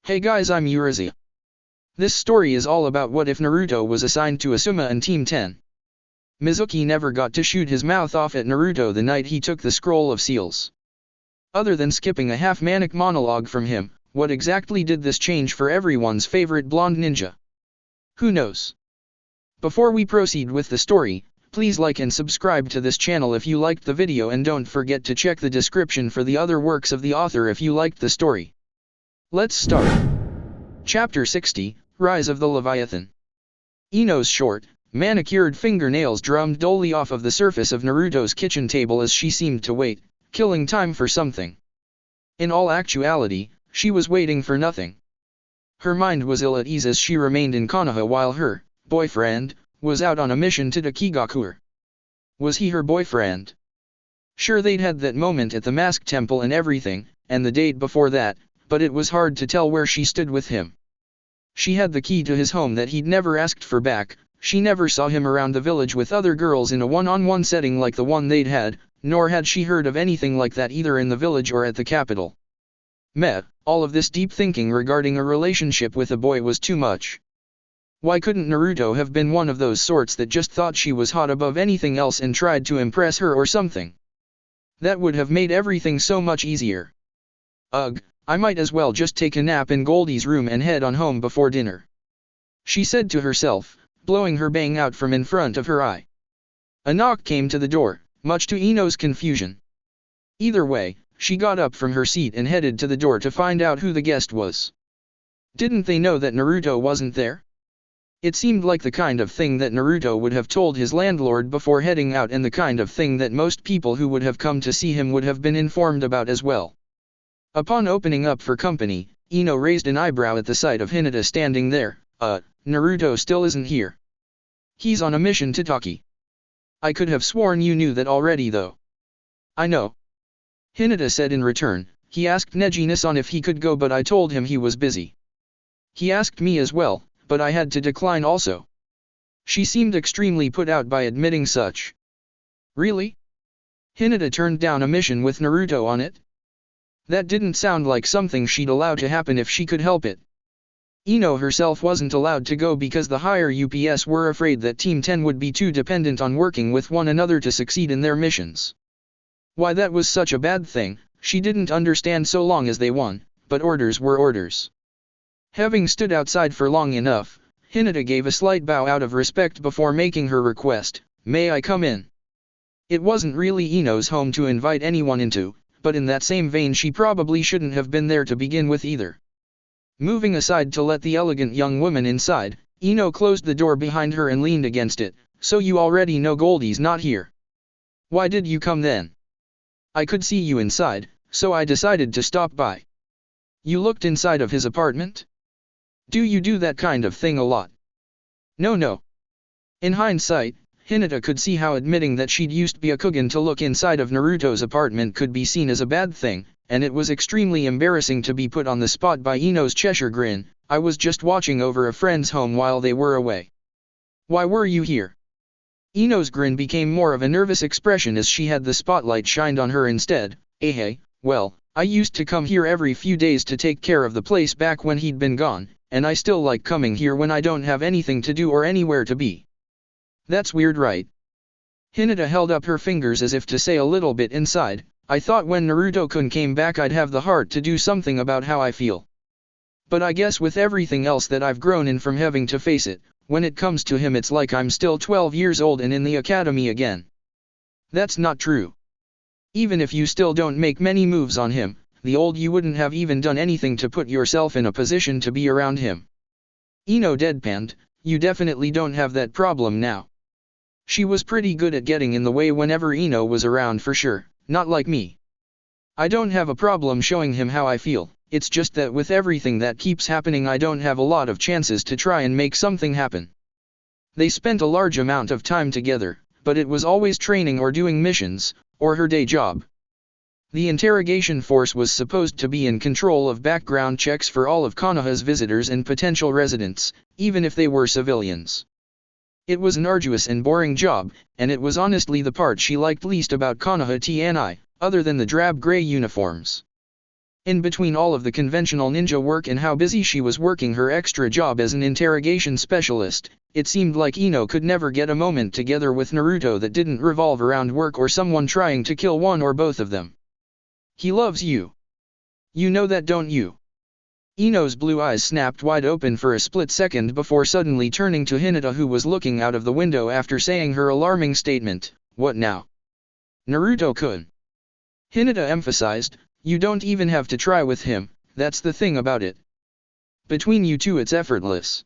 Hey guys, I'm Uriza. This story is all about what if Naruto was assigned to Asuma and Team 10. Mizuki never got to shoot his mouth off at Naruto the night he took the Scroll of Seals. Other than skipping a half-manic monologue from him, what exactly did this change for everyone's favorite blonde ninja? Who knows? Before we proceed with the story, please like and subscribe to this channel if you liked the video, and don't forget to check the description for the other works of the author if you liked the story. Let's start. Chapter 60, Rise of the Leviathan. Ino's short, manicured fingernails drummed dully off of the surface of Naruto's kitchen table as she seemed to wait, killing time for something. In all actuality, she was waiting for nothing. Her mind was ill at ease as she remained in Konoha while her boyfriend was out on a mission to Dakigakur. Was he her boyfriend? Sure, they'd had that moment at the Mask Temple and everything, and the date before that, but it was hard to tell where she stood with him. She had the key to his home that he'd never asked for back. She never saw him around the village with other girls in a one-on-one setting like the one they'd had, nor had she heard of anything like that either in the village or at the capital. All of this deep thinking regarding a relationship with a boy was too much. Why couldn't Naruto have been one of those sorts that just thought she was hot above anything else and tried to impress her or something? That would have made everything so much easier. Ugh, I might as well just take a nap in Goldie's room and head on home before dinner, she said to herself, blowing her bang out from in front of her eye. A knock came to the door, much to Ino's confusion. Either way, she got up from her seat and headed to the door to find out who the guest was. Didn't they know that Naruto wasn't there? It seemed like the kind of thing that Naruto would have told his landlord before heading out, and the kind of thing that most people who would have come to see him would have been informed about as well. Upon opening up for company, Ino raised an eyebrow at the sight of Hinata standing there. Naruto still isn't here. He's on a mission to Taki. I could have sworn you knew that already though. I know, Hinata said in return. He asked Neji-san if he could go, but I told him he was busy. He asked me as well, but I had to decline also. She seemed extremely put out by admitting such. Really? Hinata turned down a mission with Naruto on it? That didn't sound like something she'd allow to happen if she could help it. Ino herself wasn't allowed to go because the higher UPS were afraid that Team 10 would be too dependent on working with one another to succeed in their missions. Why that was such a bad thing, she didn't understand so long as they won, but orders were orders. Having stood outside for long enough, Hinata gave a slight bow out of respect before making her request, "May I come in?" It wasn't really Ino's home to invite anyone into, but in that same vein she probably shouldn't have been there to begin with either. Moving aside to let the elegant young woman inside, Ino closed the door behind her and leaned against it. "So you already know Goldie's not here? Why did you come then?" "I could see you inside, so I decided to stop by." "You looked inside of his apartment? Do you do that kind of thing a lot?" No. In hindsight, Hinata could see how admitting that she'd used Byakugan to look inside of Naruto's apartment could be seen as a bad thing, and it was extremely embarrassing to be put on the spot by Ino's Cheshire grin. "I was just watching over a friend's home while they were away." "Why were you here?" Ino's grin became more of a nervous expression as she had the spotlight shined on her instead. Hey, well, I used to come here every few days to take care of the place back when he'd been gone, and I still like coming here when I don't have anything to do or anywhere to be." "That's weird, right?" Hinata held up her fingers as if to say a little bit inside. "I thought when Naruto-kun came back I'd have the heart to do something about how I feel. But I guess with everything else that I've grown in from having to face it, when it comes to him it's like I'm still 12 years old and in the academy again." "That's not true. Even if you still don't make many moves on him, the old you wouldn't have even done anything to put yourself in a position to be around him." Ino deadpanned. "You definitely don't have that problem now." She was pretty good at getting in the way whenever Ino was around for sure, not like me. "I don't have a problem showing him how I feel, it's just that with everything that keeps happening I don't have a lot of chances to try and make something happen." They spent a large amount of time together, but it was always training or doing missions, or her day job. The interrogation force was supposed to be in control of background checks for all of Konoha's visitors and potential residents, even if they were civilians. It was an arduous and boring job, and it was honestly the part she liked least about Konoha Tni, other than the drab gray uniforms. In between all of the conventional ninja work and how busy she was working her extra job as an interrogation specialist, it seemed like Ino could never get a moment together with Naruto that didn't revolve around work or someone trying to kill one or both of them. He loves you. You know that, don't you? Ino's blue eyes snapped wide open for a split second before suddenly turning to Hinata, who was looking out of the window after saying her alarming statement. What now? Naruto-kun. Hinata emphasized, you don't even have to try with him, that's the thing about it. Between you two it's effortless.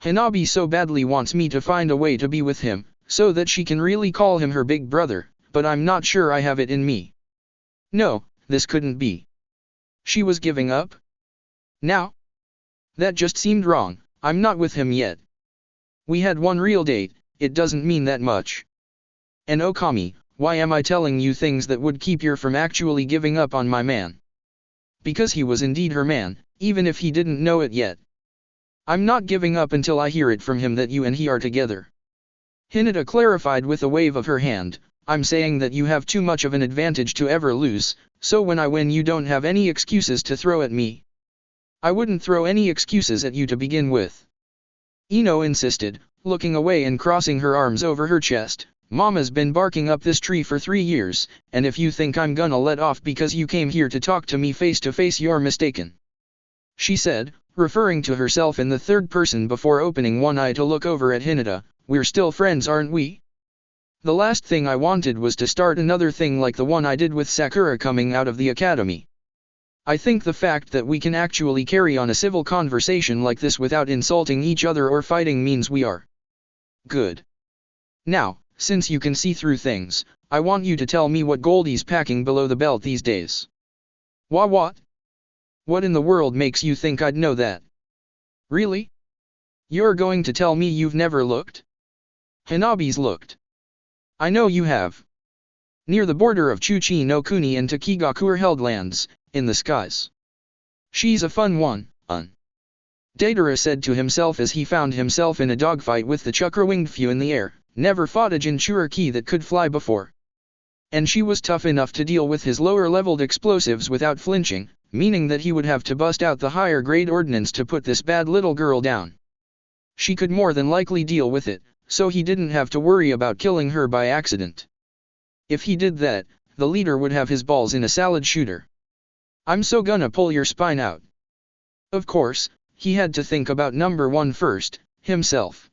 Hanabi so badly wants me to find a way to be with him, so that she can really call him her big brother, but I'm not sure I have it in me. No, this couldn't be. She was giving up? Now? That just seemed wrong. I'm not with him yet. We had one real date, it doesn't mean that much. And Okami, why am I telling you things that would keep you from actually giving up on my man? Because he was indeed her man, even if he didn't know it yet. I'm not giving up until I hear it from him that you and he are together. Hinata clarified with a wave of her hand, I'm saying that you have too much of an advantage to ever lose, so when I win you don't have any excuses to throw at me. I wouldn't throw any excuses at you to begin with. Ino insisted, looking away and crossing her arms over her chest. Mama's been barking up this tree for 3 years, and if you think I'm gonna let off because you came here to talk to me face to face, you're mistaken. She said, referring to herself in the third person before opening one eye to look over at Hinata, we're still friends, aren't we? The last thing I wanted was to start another thing like the one I did with Sakura coming out of the academy. I think the fact that we can actually carry on a civil conversation like this without insulting each other or fighting means we are good. Now, since you can see through things, I want you to tell me what Goldie's packing below the belt these days. What? What in the world makes you think I'd know that? Really? You're going to tell me you've never looked? Hanabi's looked. I know you have. Near the border of Chuchi no Kuni and Takigaku held lands, in the skies. She's a fun one, Deidara said to himself as he found himself in a dogfight with the chakra-winged few in the air. Never fought a Jinchuriki that could fly before. And she was tough enough to deal with his lower-leveled explosives without flinching, meaning that he would have to bust out the higher-grade ordnance to put this bad little girl down. She could more than likely deal with it, so he didn't have to worry about killing her by accident. If he did that, the leader would have his balls in a salad shooter. I'm so gonna pull your spine out. Of course, he had to think about number one first, himself.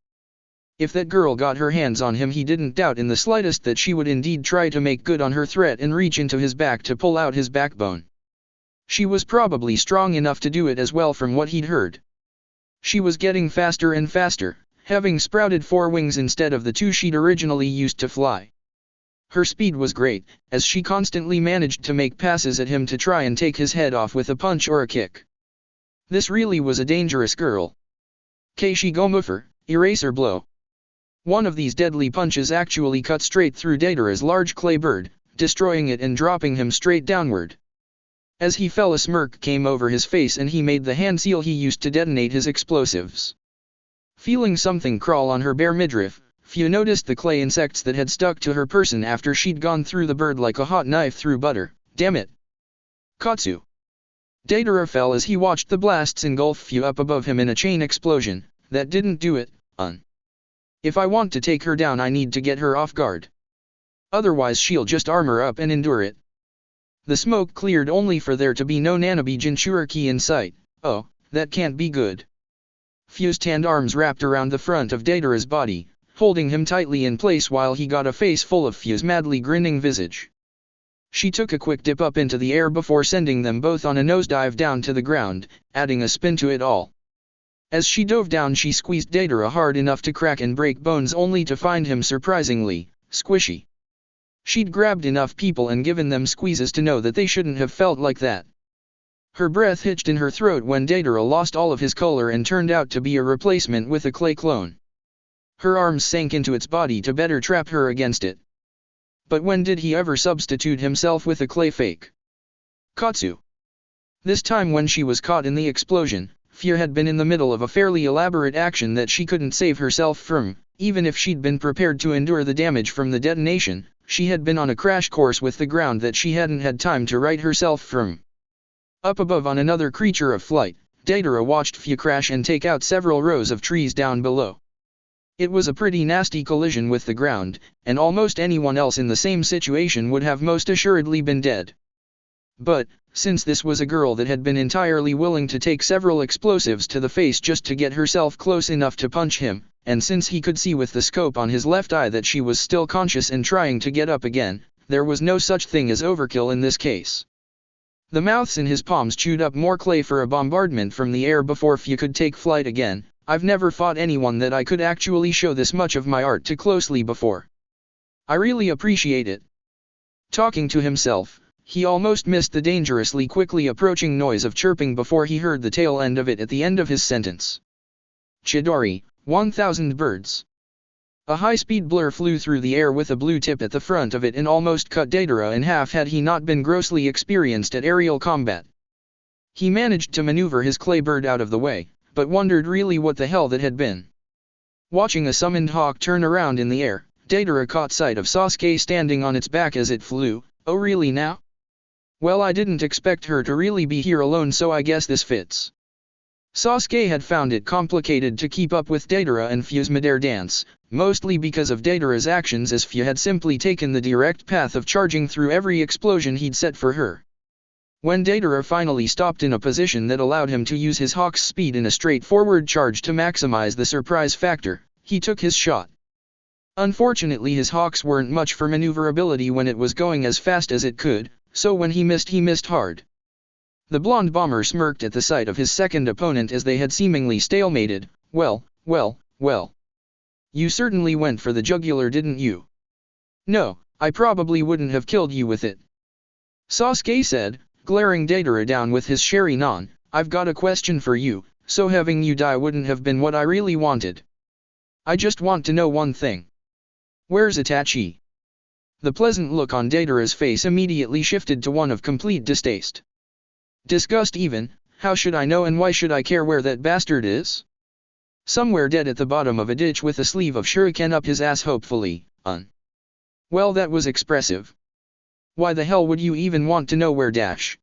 If that girl got her hands on him, he didn't doubt in the slightest that she would indeed try to make good on her threat and reach into his back to pull out his backbone. She was probably strong enough to do it as well from what he'd heard. She was getting faster and faster, having sprouted 4 wings instead of the 2 she'd originally used to fly. Her speed was great, as she constantly managed to make passes at him to try and take his head off with a punch or a kick. This really was a dangerous girl. Keishi Gomufer, eraser blow. One of these deadly punches actually cut straight through Deidara's large clay bird, destroying it and dropping him straight downward. As he fell, a smirk came over his face and he made the hand seal he used to detonate his explosives. Feeling something crawl on her bare midriff, Fu noticed the clay insects that had stuck to her person after she'd gone through the bird like a hot knife through butter. Damn it! Katsu! Deidara fell as he watched the blasts engulf Fu up above him in a chain explosion. That didn't do it, If I want to take her down, I need to get her off guard. Otherwise she'll just armor up and endure it. The smoke cleared only for there to be no Nanabi Jinchuriki in sight. Oh, that can't be good. Fu's tanned arms wrapped around the front of Deidara's body, holding him tightly in place while he got a face full of Fu's madly grinning visage. She took a quick dip up into the air before sending them both on a nosedive down to the ground, adding a spin to it all. As she dove down, she squeezed Deidara hard enough to crack and break bones, only to find him surprisingly squishy. She'd grabbed enough people and given them squeezes to know that they shouldn't have felt like that. Her breath hitched in her throat when Deidara lost all of his color and turned out to be a replacement with a clay clone. Her arms sank into its body to better trap her against it. But when did he ever substitute himself with a clay fake? Katsu. This time when she was caught in the explosion, Fu had been in the middle of a fairly elaborate action that she couldn't save herself from. Even if she'd been prepared to endure the damage from the detonation, she had been on a crash course with the ground that she hadn't had time to right herself from. Up above on another creature of flight, Deidara watched Fu crash and take out several rows of trees down below. It was a pretty nasty collision with the ground, and almost anyone else in the same situation would have most assuredly been dead. But, since this was a girl that had been entirely willing to take several explosives to the face just to get herself close enough to punch him, and since he could see with the scope on his left eye that she was still conscious and trying to get up again, there was no such thing as overkill in this case. The mouths in his palms chewed up more clay for a bombardment from the air before Fu could take flight again. I've never fought anyone that I could actually show this much of my art to closely before. I really appreciate it. Talking to himself, he almost missed the dangerously quickly approaching noise of chirping before he heard the tail end of it at the end of his sentence. Chidori, 1,000 birds. A high-speed blur flew through the air with a blue tip at the front of it and almost cut Deidara in half had he not been grossly experienced at aerial combat. He managed to maneuver his clay bird out of the way, but wondered really what the hell that had been. Watching a summoned hawk turn around in the air, Deidara caught sight of Sasuke standing on its back as it flew. Oh really now? Well, I didn't expect her to really be here alone, so I guess this fits. Sasuke had found it complicated to keep up with Deidara and Fu's midair dance, mostly because of Deidara's actions, as Fu had simply taken the direct path of charging through every explosion he'd set for her. When Deidara finally stopped in a position that allowed him to use his hawk's speed in a straightforward charge to maximize the surprise factor, he took his shot. Unfortunately, his hawks weren't much for maneuverability when it was going as fast as it could, so when he missed hard. The blonde bomber smirked at the sight of his second opponent as they had seemingly stalemated. Well. You certainly went for the jugular, didn't you? No, I probably wouldn't have killed you with it. Sasuke said, glaring Deidara down with his Sharingan. I've got a question for you, so having you die wouldn't have been what I really wanted. I just want to know one thing. Where's Itachi? The pleasant look on Deidara's face immediately shifted to one of complete distaste. Disgust even. How should I know, and why should I care where that bastard is? Somewhere dead at the bottom of a ditch with a sleeve of shuriken up his ass, hopefully. Well, that was expressive. Why the hell would you even want to know where dash?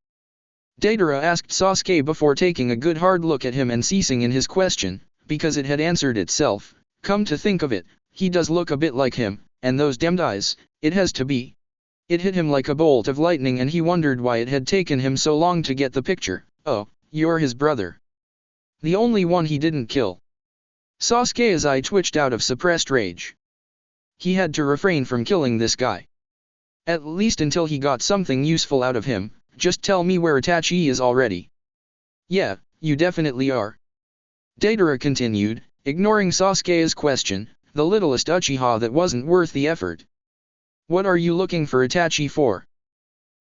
Deidara asked Sasuke before taking a good hard look at him and ceasing in his question, because it had answered itself. Come to think of it, he does look a bit like him, and those damned eyes, it has to be. It hit him like a bolt of lightning and he wondered why it had taken him so long to get the picture. Oh, you're his brother. The only one he didn't kill. Sasuke's eye twitched out of suppressed rage. He had to refrain from killing this guy. At least until he got something useful out of him. Just tell me where Itachi is already. Yeah, you definitely are. Deidara continued, ignoring Sasuke's question, the littlest Uchiha that wasn't worth the effort. What are you looking for Itachi for?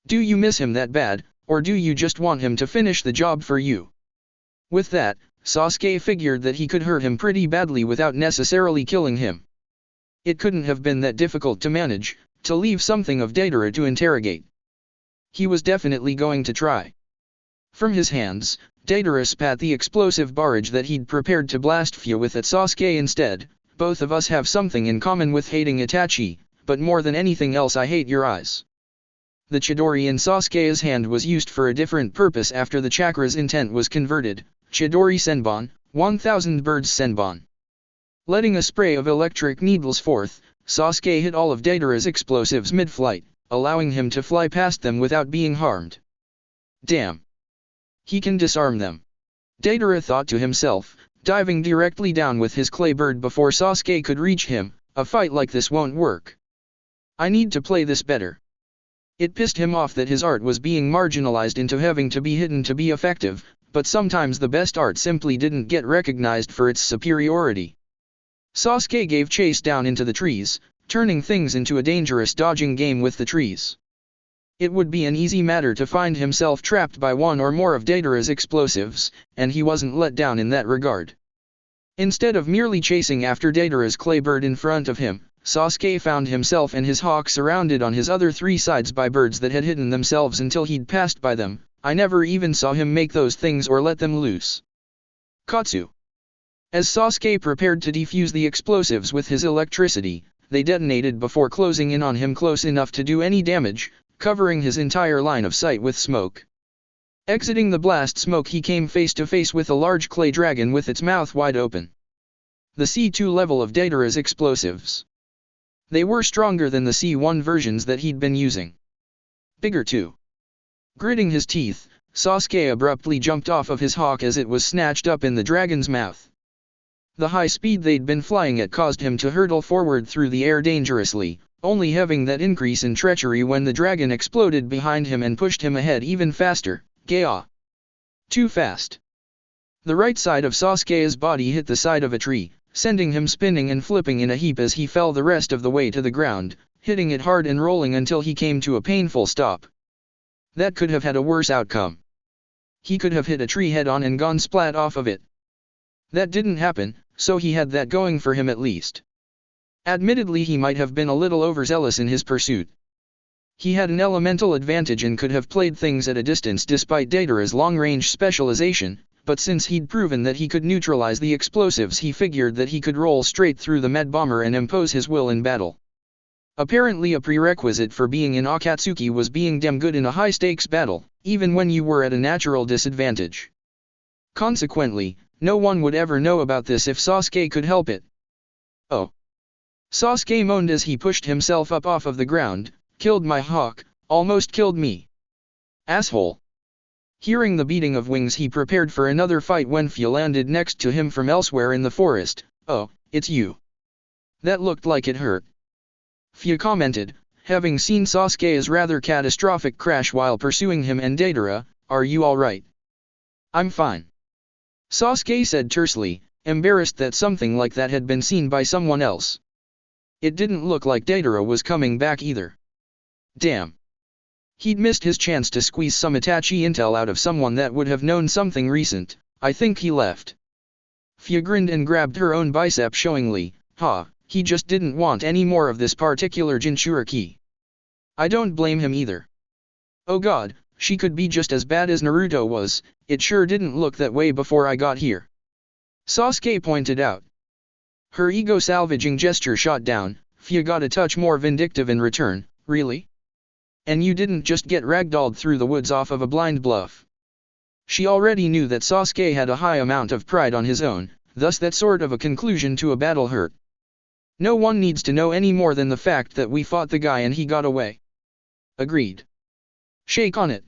Do you miss him that bad, or do you just want him to finish the job for you? With that, Sasuke figured that he could hurt him pretty badly without necessarily killing him. It couldn't have been that difficult to manage, to leave something of Deidara to interrogate. He was definitely going to try. From his hands, Deidara spat the explosive barrage that he'd prepared to blast Fu with at Sasuke instead. Both of us have something in common with hating Itachi, but more than anything else I hate your eyes. The Chidori in Sasuke's hand was used for a different purpose after the chakra's intent was converted. Chidori Senbon, 1,000 birds Senbon. Letting a spray of electric needles forth, Sasuke hit all of Deidara's explosives mid-flight, allowing him to fly past them without being harmed. Damn. He can disarm them. Deidara thought to himself, diving directly down with his clay bird before Sasuke could reach him. A fight like this won't work. I need to play this better. It pissed him off that his art was being marginalized into having to be hidden to be effective, but sometimes the best art simply didn't get recognized for its superiority. Sasuke gave chase down into the trees, turning things into a dangerous dodging game with the trees. It would be an easy matter to find himself trapped by one or more of Deidara's explosives, and he wasn't let down in that regard. Instead of merely chasing after Deidara's clay bird in front of him, Sasuke found himself and his hawk surrounded on his other three sides by birds that had hidden themselves until he'd passed by them. I never even saw him make those things or let them loose. Katsu. As Sasuke prepared to defuse the explosives with his electricity, they detonated before closing in on him close enough to do any damage, covering his entire line of sight with smoke. Exiting the blast smoke, he came face to face with a large clay dragon with its mouth wide open. The C2 level of Deidara's explosives. They were stronger than the C1 versions that he'd been using. Bigger too. Gritting his teeth, Sasuke abruptly jumped off of his hawk as it was snatched up in the dragon's mouth. The high speed they'd been flying at caused him to hurtle forward through the air dangerously, only having that increase in treachery when the dragon exploded behind him and pushed him ahead even faster. Gah! Too fast. The right side of Sasuke's body hit the side of a tree, sending him spinning and flipping in a heap as he fell the rest of the way to the ground, hitting it hard and rolling until he came to a painful stop. That could have had a worse outcome. He could have hit a tree head-on and gone splat off of it. That didn't happen, so he had that going for him at least. Admittedly, he might have been a little overzealous in his pursuit. He had an elemental advantage and could have played things at a distance despite Deidara's long-range specialization, but since he'd proven that he could neutralize the explosives, he figured that he could roll straight through the med bomber and impose his will in battle. Apparently a prerequisite for being in Akatsuki was being damn good in a high-stakes battle, even when you were at a natural disadvantage. Consequently, no one would ever know about this if Sasuke could help it. Oh. Sasuke moaned as he pushed himself up off of the ground. Killed my hawk, almost killed me. Asshole. Hearing the beating of wings, he prepared for another fight when Fia landed next to him from elsewhere in the forest. Oh, it's you. That looked like it hurt. Fia commented, having seen Sasuke's rather catastrophic crash while pursuing him and Deidara. Are you alright? I'm fine. Sasuke said tersely, embarrassed that something like that had been seen by someone else. It didn't look like Deidara was coming back either. Damn. He'd missed his chance to squeeze some Itachi intel out of someone that would have known something recent. I think he left. Fia grinned and grabbed her own bicep showingly. He just didn't want any more of this particular Jinchuriki. I don't blame him either. Oh god, she could be just as bad as Naruto was. It sure didn't look that way before I got here. Sasuke pointed out. Her ego-salvaging gesture shot down. Fia got a touch more vindictive in return. Really? And you didn't just get ragdolled through the woods off of a blind bluff. She already knew that Sasuke had a high amount of pride on his own, thus that sort of a conclusion to a battle hurt. No one needs to know any more than the fact that we fought the guy and he got away. Agreed. Shake on it.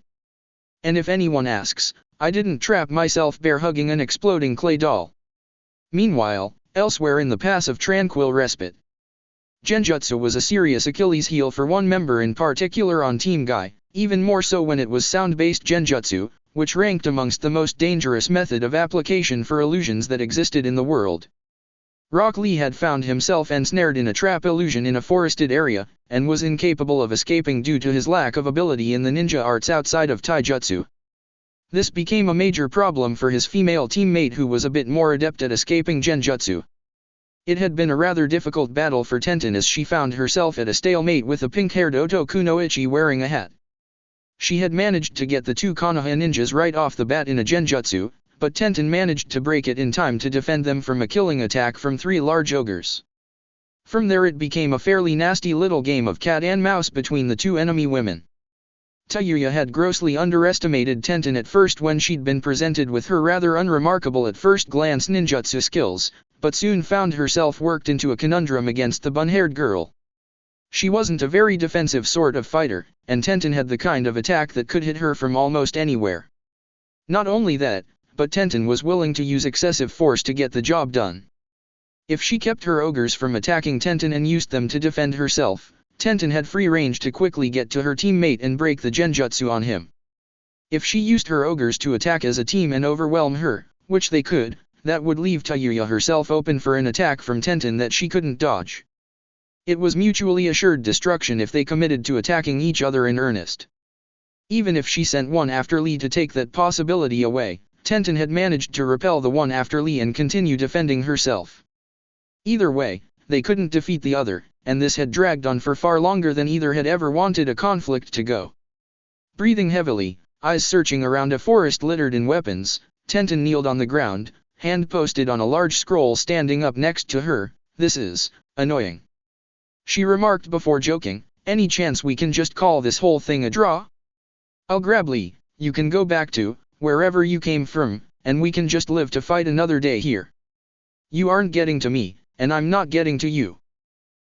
And if anyone asks, I didn't trap myself bear hugging an exploding clay doll. Meanwhile, elsewhere in the Pass of Tranquil Respite, Genjutsu was a serious Achilles heel for one member in particular on Team Guy, even more so when it was sound-based Genjutsu, which ranked amongst the most dangerous method of application for illusions that existed in the world. Rock Lee had found himself ensnared in a trap illusion in a forested area, and was incapable of escaping due to his lack of ability in the ninja arts outside of taijutsu. This became a major problem for his female teammate, who was a bit more adept at escaping genjutsu. It had been a rather difficult battle for Tenten, as she found herself at a stalemate with a pink-haired Otoku no Ichi wearing a hat. She had managed to get the two Konoha ninjas right off the bat in a genjutsu, but Tenten managed to break it in time to defend them from a killing attack from three large ogres. From there it became a fairly nasty little game of cat and mouse between the two enemy women. Tayuya had grossly underestimated Tenten at first when she'd been presented with her rather unremarkable at first glance ninjutsu skills, but soon found herself worked into a conundrum against the bun-haired girl. She wasn't a very defensive sort of fighter, and Tenten had the kind of attack that could hit her from almost anywhere. Not only that, but Tenten was willing to use excessive force to get the job done. If she kept her ogres from attacking Tenten and used them to defend herself, Tenten had free range to quickly get to her teammate and break the genjutsu on him. If she used her ogres to attack as a team and overwhelm her, which they could, that would leave Tayuya herself open for an attack from Tenten that she couldn't dodge. It was mutually assured destruction if they committed to attacking each other in earnest. Even if she sent one after Lee to take that possibility away, Tenten had managed to repel the one after Lee and continue defending herself. Either way, they couldn't defeat the other, and this had dragged on for far longer than either had ever wanted a conflict to go. Breathing heavily, eyes searching around a forest littered in weapons, Tenten kneeled on the ground, hand posted on a large scroll standing up next to her. This is annoying, she remarked before joking. Any chance we can just call this whole thing a draw? I'll grab Lee, you can go back to wherever you came from, and we can just live to fight another day here. You aren't getting to me, and I'm not getting to you.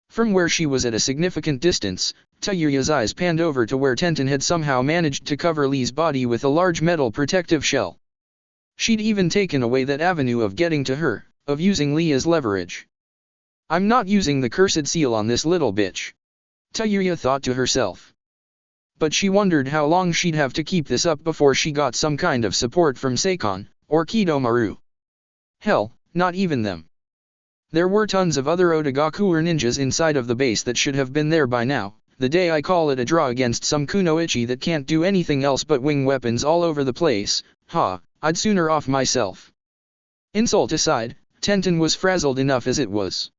From where she was at a significant distance, Tayuya's eyes panned over to where Tenten had somehow managed to cover Lee's body with a large metal protective shell. She'd even taken away that avenue of getting to her, of using Lee as leverage. I'm not using the cursed seal on this little bitch, Tayuya thought to herself. But she wondered how long she'd have to keep this up before she got some kind of support from Seikon, or Kidomaru. Hell, not even them. There were tons of other Otogaku or ninjas inside of the base that should have been there by now. The day I call it a draw against some kunoichi that can't do anything else but wing weapons all over the place, I'd sooner off myself. Insult aside, Tenten was frazzled enough as it was.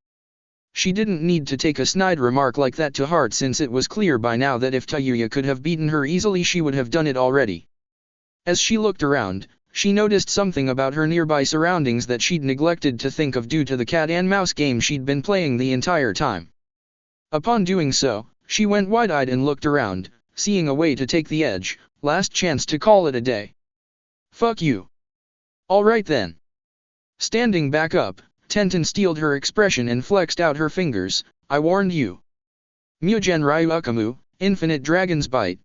She didn't need to take a snide remark like that to heart, since it was clear by now that if Tayuya could have beaten her easily, she would have done it already. As she looked around, she noticed something about her nearby surroundings that she'd neglected to think of due to the cat and mouse game she'd been playing the entire time. Upon doing so, she went wide-eyed and looked around, seeing a way to take the edge. Last chance to call it a day. Fuck you. Alright then. Standing back up, Tenten steeled her expression and flexed out her fingers. I warned you. Mugen Ryu Ukamu, Infinite Dragon's Bite.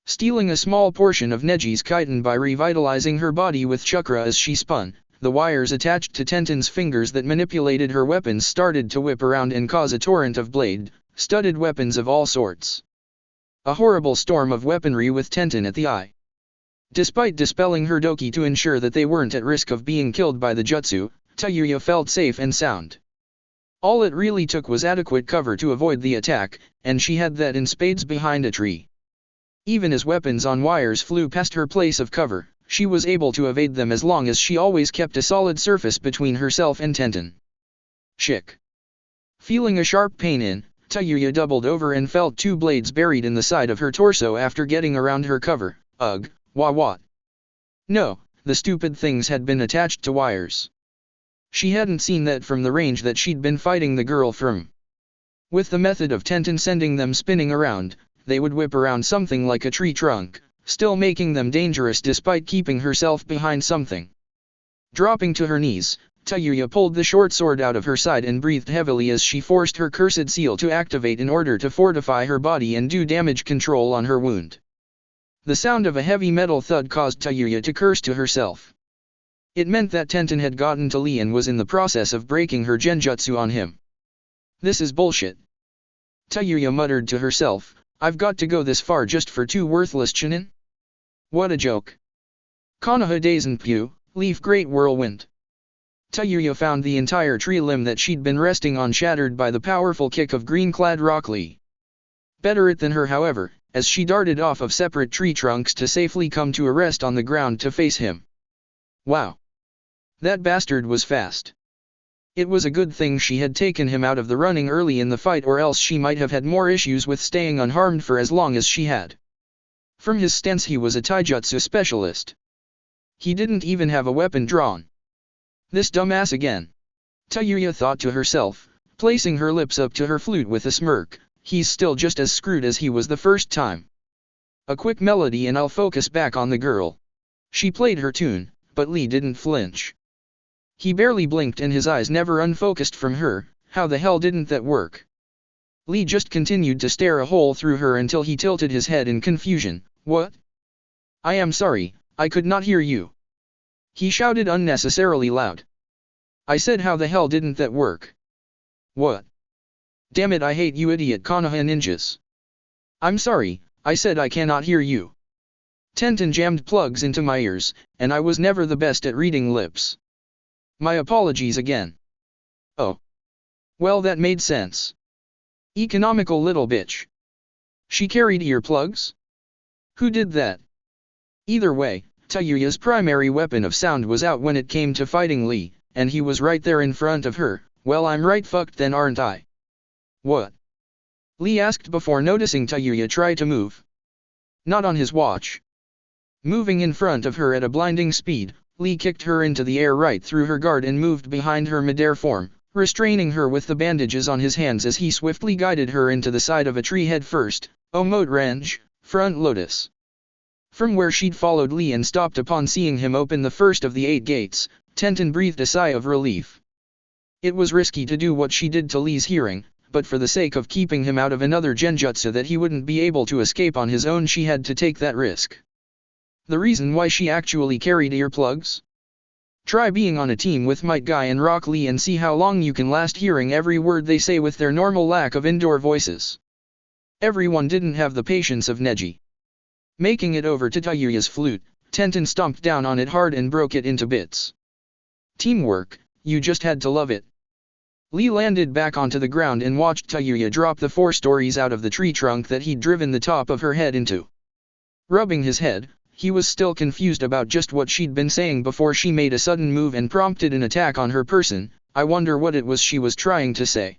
Stealing a small portion of Neji's chitin by revitalizing her body with chakra as she spun, the wires attached to Tenten's fingers that manipulated her weapons started to whip around and cause a torrent of blade-studded weapons of all sorts. A horrible storm of weaponry with Tenten at the eye. Despite dispelling her doki to ensure that they weren't at risk of being killed by the jutsu, Tayuya felt safe and sound. All it really took was adequate cover to avoid the attack, and she had that in spades behind a tree. Even as weapons on wires flew past her place of cover, she was able to evade them as long as she always kept a solid surface between herself and Tenten. Chick. Feeling a sharp pain in, Tayuya doubled over and felt two blades buried in the side of her torso after getting around her cover. Ugh, what? No, the stupid things had been attached to wires. She hadn't seen that from the range that she'd been fighting the girl from. With the method of Tenten sending them spinning around, they would whip around something like a tree trunk, still making them dangerous despite keeping herself behind something. Dropping to her knees, Tayuya pulled the short sword out of her side and breathed heavily as she forced her cursed seal to activate in order to fortify her body and do damage control on her wound. The sound of a heavy metal thud caused Tayuya to curse to herself. It meant that Tenten had gotten to Lee and was in the process of breaking her genjutsu on him. This is bullshit. Tayuya muttered to herself, I've got to go this far just for two worthless chinin? What a joke. Konoha Daisenpyu, leaf great whirlwind. Tayuya found the entire tree limb that she'd been resting on shattered by the powerful kick of green-clad Rock Lee. Better it than her, however, as she darted off of separate tree trunks to safely come to a rest on the ground to face him. Wow. That bastard was fast. It was a good thing she had taken him out of the running early in the fight, or else she might have had more issues with staying unharmed for as long as she had. From his stance he was a taijutsu specialist. He didn't even have a weapon drawn. This dumbass again. Tayuya thought to herself, placing her lips up to her flute with a smirk, he's still just as screwed as he was the first time. A quick melody and I'll focus back on the girl. She played her tune, but Lee didn't flinch. He barely blinked and his eyes never unfocused from her. How the hell didn't that work? Lee just continued to stare a hole through her until he tilted his head in confusion. What? I am sorry, I could not hear you. He shouted unnecessarily loud. I said how the hell didn't that work? What? Damn it, I hate you idiot Konoha ninjas. I'm sorry, I said I cannot hear you. Tenten jammed plugs into my ears, and I was never the best at reading lips. My apologies again. Oh. Well, that made sense. Economical little bitch. She carried earplugs? Who did that? Either way, Tayuya's primary weapon of sound was out when it came to fighting Lee, and he was right there in front of her. Well, I'm right fucked then, aren't I? What? Lee asked before noticing Tayuya try to move. Not on his watch. Moving in front of her at a blinding speed, Lee kicked her into the air right through her guard and moved behind her midair form, restraining her with the bandages on his hands as he swiftly guided her into the side of a tree head first. Omote range, front lotus. From where she'd followed Lee and stopped upon seeing him open the first of the 8 gates, Tenten breathed a sigh of relief. It was risky to do what she did to Lee's hearing, but for the sake of keeping him out of another genjutsu that he wouldn't be able to escape on his own, she had to take that risk. The reason why she actually carried earplugs? Try being on a team with Might Guy and Rock Lee and see how long you can last hearing every word they say with their normal lack of indoor voices. Everyone didn't have the patience of Neji. Making it over to Tayuya's flute, Tenten stomped down on it hard and broke it into bits. Teamwork, you just had to love it. Lee landed back onto the ground and watched Tayuya drop the 4 stories out of the tree trunk that he'd driven the top of her head into. Rubbing his head, he was still confused about just what she'd been saying before she made a sudden move and prompted an attack on her person. I wonder what it was she was trying to say.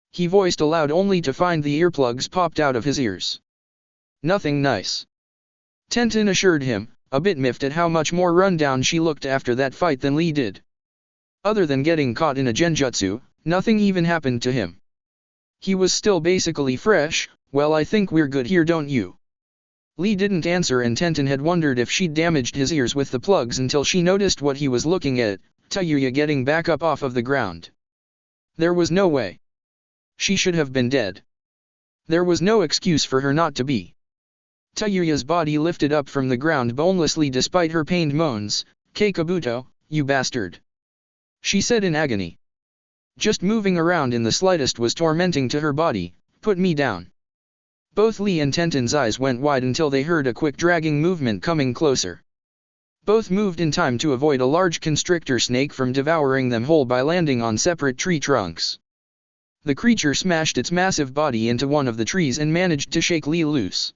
He voiced aloud only to find the earplugs popped out of his ears. Nothing nice. Tenten assured him, a bit miffed at how much more rundown she looked after that fight than Lee did. Other than getting caught in a genjutsu, nothing even happened to him. He was still basically fresh. Well, I think we're good here, don't you? Lee didn't answer, and Tenten had wondered if she'd damaged his ears with the plugs until she noticed what he was looking at, Tayuya getting back up off of the ground. There was no way. She should have been dead. There was no excuse for her not to be. Tayuya's body lifted up from the ground bonelessly despite her pained moans. Kabuto, you bastard. She said in agony. Just moving around in the slightest was tormenting to her body. Put me down. Both Lee and Tenten's eyes went wide until they heard a quick dragging movement coming closer. Both moved in time to avoid a large constrictor snake from devouring them whole by landing on separate tree trunks. The creature smashed its massive body into one of the trees and managed to shake Lee loose.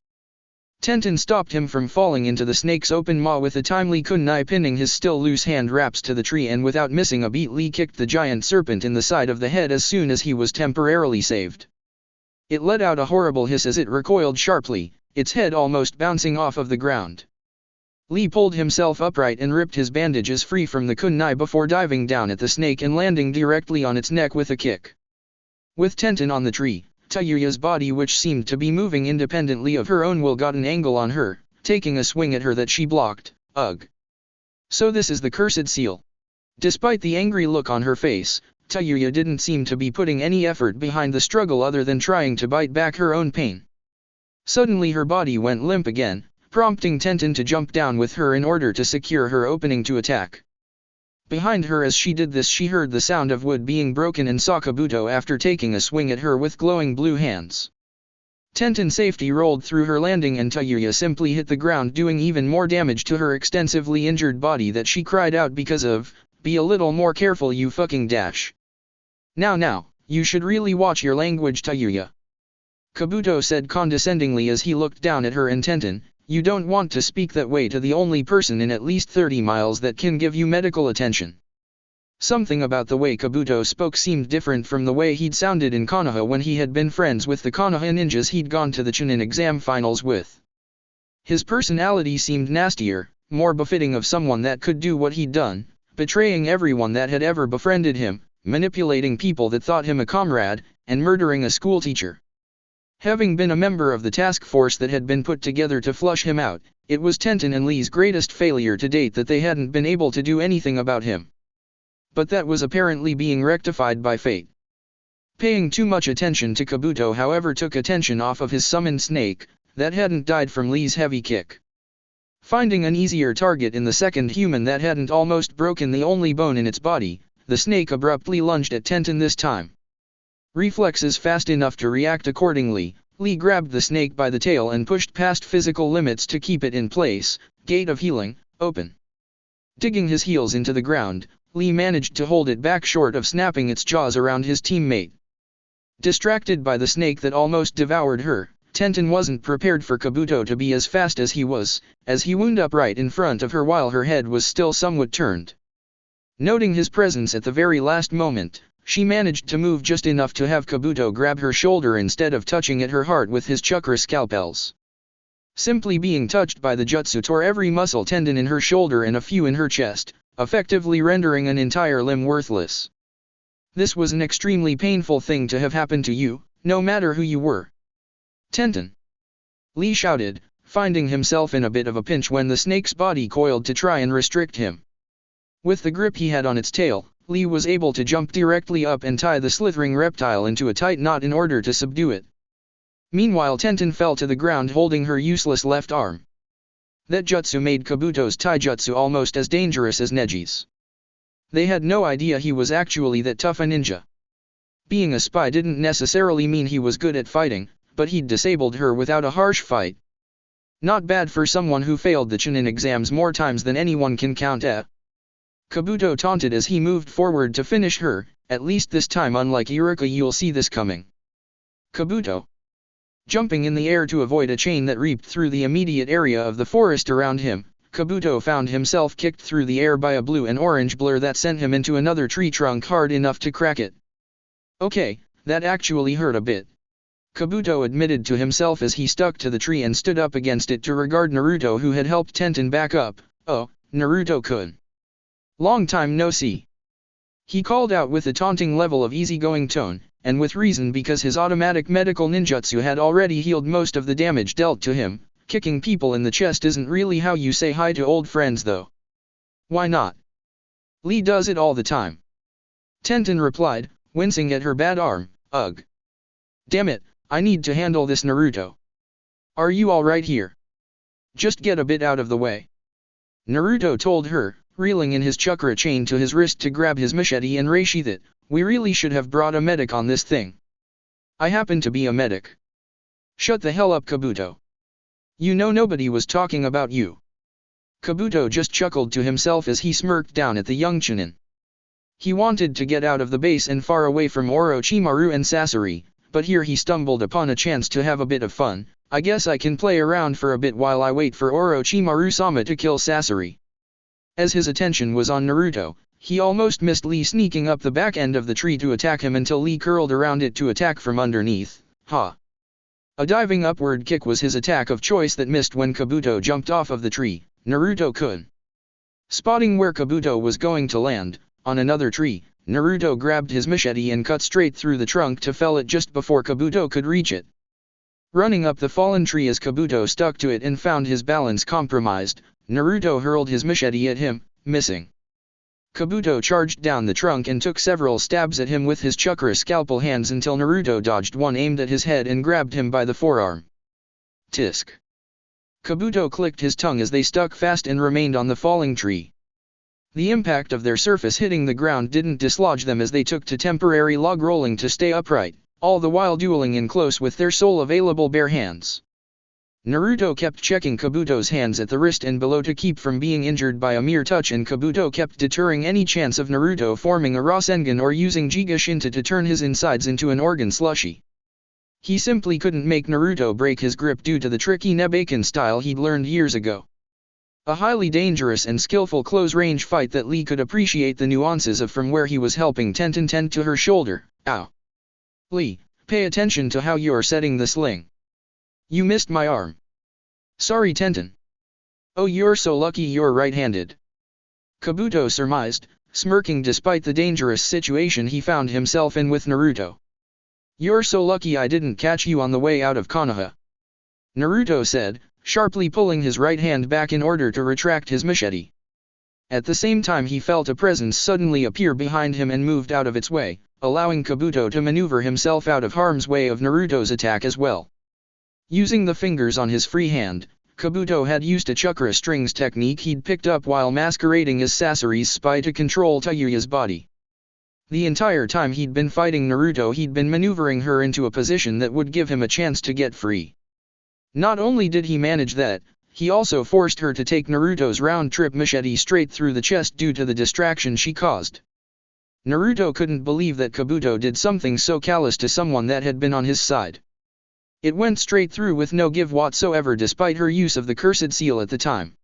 Tenten stopped him from falling into the snake's open maw with a timely kunai, pinning his still loose hand wraps to the tree, and without missing a beat Lee kicked the giant serpent in the side of the head as soon as he was temporarily saved. It let out a horrible hiss as it recoiled sharply, its head almost bouncing off of the ground. Lee pulled himself upright and ripped his bandages free from the kunai before diving down at the snake and landing directly on its neck with a kick. With Tenten on the tree, Tayuya's body, which seemed to be moving independently of her own will, got an angle on her, taking a swing at her that she blocked. Ugh. So this is the cursed seal. Despite the angry look on her face, Tayuya didn't seem to be putting any effort behind the struggle other than trying to bite back her own pain. Suddenly her body went limp again, prompting Tenten to jump down with her in order to secure her opening to attack. Behind her as she did this, she heard the sound of wood being broken and saw Kabuto after taking a swing at her with glowing blue hands. Tenten's safety rolled through her landing and Tayuya simply hit the ground, doing even more damage to her extensively injured body that she cried out because of. Be a little more careful, you fucking dash. Now, you should really watch your language, Tayuya. Kabuto said condescendingly as he looked down at her and Tenten. You don't want to speak that way to the only person in at least 30 miles that can give you medical attention. Something about the way Kabuto spoke seemed different from the way he'd sounded in Konoha when he had been friends with the Konoha ninjas he'd gone to the Chunin exam finals with. His personality seemed nastier, more befitting of someone that could do what he'd done, betraying everyone that had ever befriended him, manipulating people that thought him a comrade, and murdering a schoolteacher. Having been a member of the task force that had been put together to flush him out, it was Tenten and Lee's greatest failure to date that they hadn't been able to do anything about him. But that was apparently being rectified by fate. Paying too much attention to Kabuto, however, took attention off of his summoned snake, that hadn't died from Lee's heavy kick. Finding an easier target in the second human that hadn't almost broken the only bone in its body, the snake abruptly lunged at Tenten this time. Reflexes fast enough to react accordingly, Lee grabbed the snake by the tail and pushed past physical limits to keep it in place. Gate of healing, open. Digging his heels into the ground, Lee managed to hold it back short of snapping its jaws around his teammate. Distracted by the snake that almost devoured her, Tenten wasn't prepared for Kabuto to be as fast as he was, as he wound up right in front of her while her head was still somewhat turned. Noting his presence at the very last moment, she managed to move just enough to have Kabuto grab her shoulder instead of touching at her heart with his chakra scalpels. Simply being touched by the jutsu tore every muscle tendon in her shoulder and a few in her chest, effectively rendering an entire limb worthless. This was an extremely painful thing to have happened to you, no matter who you were. Tenten! Lee shouted, finding himself in a bit of a pinch when the snake's body coiled to try and restrict him. With the grip he had on its tail, Lee was able to jump directly up and tie the slithering reptile into a tight knot in order to subdue it. Meanwhile Tenten fell to the ground holding her useless left arm. That jutsu made Kabuto's taijutsu almost as dangerous as Neji's. They had no idea he was actually that tough a ninja. Being a spy didn't necessarily mean he was good at fighting, but he'd disabled her without a harsh fight. Not bad for someone who failed the Chunin exams more times than anyone can count. Kabuto taunted as he moved forward to finish her, at least this time unlike Iruka you'll see this coming. Kabuto. Jumping in the air to avoid a chain that reaped through the immediate area of the forest around him, Kabuto found himself kicked through the air by a blue and orange blur that sent him into another tree trunk hard enough to crack it. Okay, that actually hurt a bit. Kabuto admitted to himself as he stuck to the tree and stood up against it to regard Naruto who had helped Tenten back up. Oh, Naruto-kun. Long time no see. He called out with a taunting level of easygoing tone, and with reason because his automatic medical ninjutsu had already healed most of the damage dealt to him. Kicking people in the chest isn't really how you say hi to old friends though. Why not? Lee does it all the time. Tenten replied, wincing at her bad arm. Ugh. Damn it, I need to handle this Naruto. Are you alright here? Just get a bit out of the way. Naruto told her, reeling in his chakra chain to his wrist to grab his machete and resheath it. We really should have brought a medic on this thing. I happen to be a medic. Shut the hell up, Kabuto. You know nobody was talking about you. Kabuto just chuckled to himself as he smirked down at the young Chunin. He wanted to get out of the base and far away from Orochimaru and Sasori, but here he stumbled upon a chance to have a bit of fun. I guess I can play around for a bit while I wait for Orochimaru-sama to kill Sasori. As his attention was on Naruto, he almost missed Lee sneaking up the back end of the tree to attack him until Lee curled around it to attack from underneath. Ha! A diving upward kick was his attack of choice that missed when Kabuto jumped off of the tree. Naruto-kun. Spotting where Kabuto was going to land, on another tree, Naruto grabbed his machete and cut straight through the trunk to fell it just before Kabuto could reach it. Running up the fallen tree as Kabuto stuck to it and found his balance compromised, Naruto hurled his machete at him, missing. Kabuto charged down the trunk and took several stabs at him with his chakra scalpel hands until Naruto dodged one aimed at his head and grabbed him by the forearm. Tisk. Kabuto clicked his tongue as they stuck fast and remained on the falling tree. The impact of their surface hitting the ground didn't dislodge them as they took to temporary log rolling to stay upright, all the while dueling in close with their sole available bare hands. Naruto kept checking Kabuto's hands at the wrist and below to keep from being injured by a mere touch, and Kabuto kept deterring any chance of Naruto forming a Rasengan or using Jiga Shinta to turn his insides into an organ slushy. He simply couldn't make Naruto break his grip due to the tricky Nebaken style he'd learned years ago. A highly dangerous and skillful close-range fight that Lee could appreciate the nuances of from where he was helping Tenten tend to her shoulder. Ow! Lee, pay attention to how you're setting the sling. You missed my arm. Sorry Tenten. Oh, you're so lucky you're right-handed. Kabuto surmised, smirking despite the dangerous situation he found himself in with Naruto. You're so lucky I didn't catch you on the way out of Konoha. Naruto said, sharply pulling his right hand back in order to retract his machete. At the same time he felt a presence suddenly appear behind him and moved out of its way, allowing Kabuto to maneuver himself out of harm's way of Naruto's attack as well. Using the fingers on his free hand, Kabuto had used a chakra strings technique he'd picked up while masquerading as Sasori's spy to control Tayuya's body. The entire time he'd been fighting Naruto he'd been maneuvering her into a position that would give him a chance to get free. Not only did he manage that, he also forced her to take Naruto's round-trip machete straight through the chest due to the distraction she caused. Naruto couldn't believe that Kabuto did something so callous to someone that had been on his side. It went straight through with no give whatsoever despite her use of the cursed seal at the time.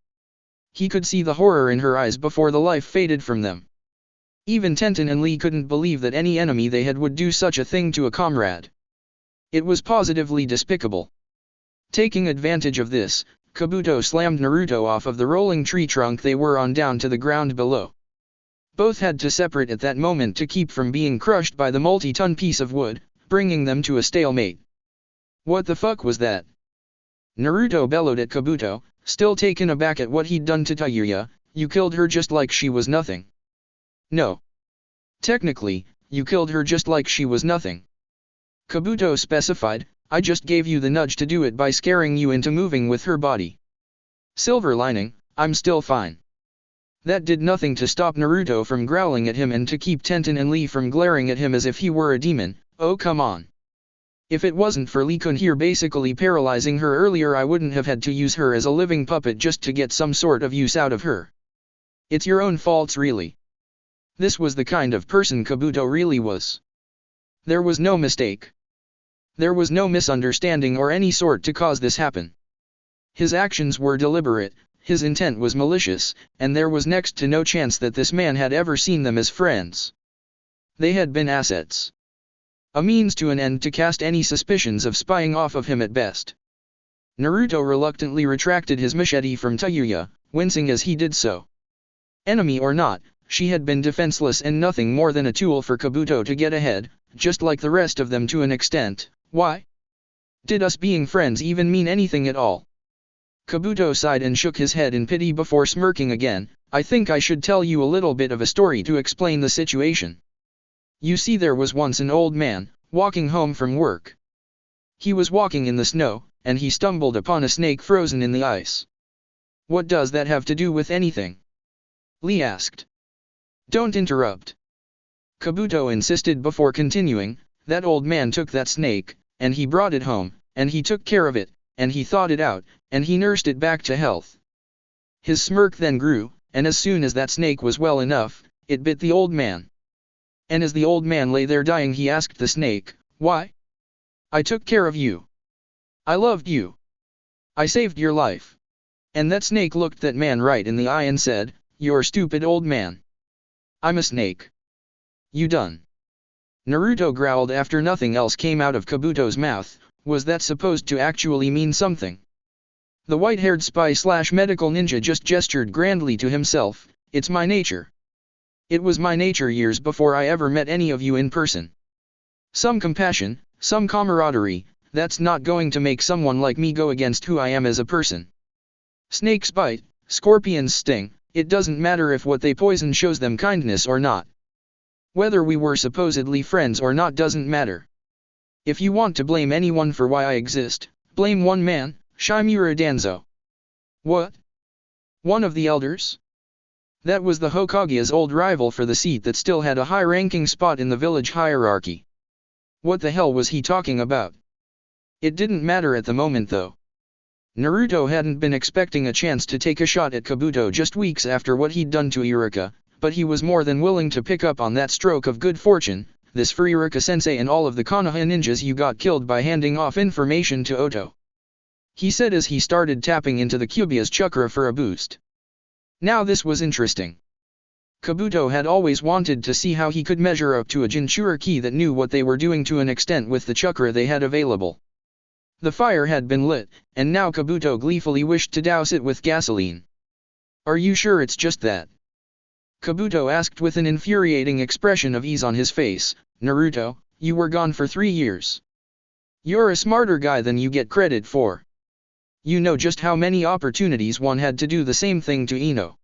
He could see the horror in her eyes before the life faded from them. Even Tenten and Lee couldn't believe that any enemy they had would do such a thing to a comrade. It was positively despicable. Taking advantage of this, Kabuto slammed Naruto off of the rolling tree trunk they were on down to the ground below. Both had to separate at that moment to keep from being crushed by the multi-ton piece of wood, bringing them to a stalemate. What the fuck was that? Naruto bellowed at Kabuto, still taken aback at what he'd done to Tayuya. You killed her just like she was nothing. No. Technically, you killed her just like she was nothing. Kabuto specified, I just gave you the nudge to do it by scaring you into moving with her body. Silver lining, I'm still fine. That did nothing to stop Naruto from growling at him and to keep Tenten and Lee from glaring at him as if he were a demon. Oh come on. If it wasn't for Lee-kun here basically paralyzing her earlier, I wouldn't have had to use her as a living puppet just to get some sort of use out of her. It's your own faults really. This was the kind of person Kabuto really was. There was no mistake. There was no misunderstanding or any sort to cause this happen. His actions were deliberate, his intent was malicious, and there was next to no chance that this man had ever seen them as friends. They had been assets. A means to an end to cast any suspicions of spying off of him at best. Naruto reluctantly retracted his machete from Tayuya, wincing as he did so. Enemy or not, she had been defenseless and nothing more than a tool for Kabuto to get ahead, just like the rest of them to an extent. Why? Did us being friends even mean anything at all? Kabuto sighed and shook his head in pity before smirking again. I think I should tell you a little bit of a story to explain the situation. You see, there was once an old man, walking home from work. He was walking in the snow, and he stumbled upon a snake frozen in the ice. What does that have to do with anything? Lee asked. Don't interrupt. Kabuto insisted before continuing. That old man took that snake, and he brought it home, and he took care of it, and he thawed it out, and he nursed it back to health. His smirk then grew, and as soon as that snake was well enough, it bit the old man. And as the old man lay there dying, he asked the snake, why? I took care of you. I loved you. I saved your life. And that snake looked that man right in the eye and said, you're stupid old man. I'm a snake. You done. Naruto growled after nothing else came out of Kabuto's mouth. Was that supposed to actually mean something? The white-haired spy/medical ninja just gestured grandly to himself. It's my nature. It was my nature years before I ever met any of you in person. Some compassion, some camaraderie, that's not going to make someone like me go against who I am as a person. Snakes bite, scorpions sting, it doesn't matter if what they poison shows them kindness or not. Whether we were supposedly friends or not doesn't matter. If you want to blame anyone for why I exist, blame one man, Shimura Danzo. What? One of the elders? That was the Hokage's old rival for the seat that still had a high-ranking spot in the village hierarchy. What the hell was he talking about? It didn't matter at the moment though. Naruto hadn't been expecting a chance to take a shot at Kabuto just weeks after what he'd done to Iruka, but he was more than willing to pick up on that stroke of good fortune. This for Iruka-sensei and all of the Konoha ninjas you got killed by handing off information to Oto. He said as he started tapping into the Kyuubi's chakra for a boost. Now this was interesting. Kabuto had always wanted to see how he could measure up to a Jinchuriki that knew what they were doing to an extent with the chakra they had available. The fire had been lit, and now Kabuto gleefully wished to douse it with gasoline. Are you sure it's just that? Kabuto asked with an infuriating expression of ease on his face. Naruto, you were gone for 3 years. You're a smarter guy than you get credit for. You know just how many opportunities one had to do the same thing to Ino.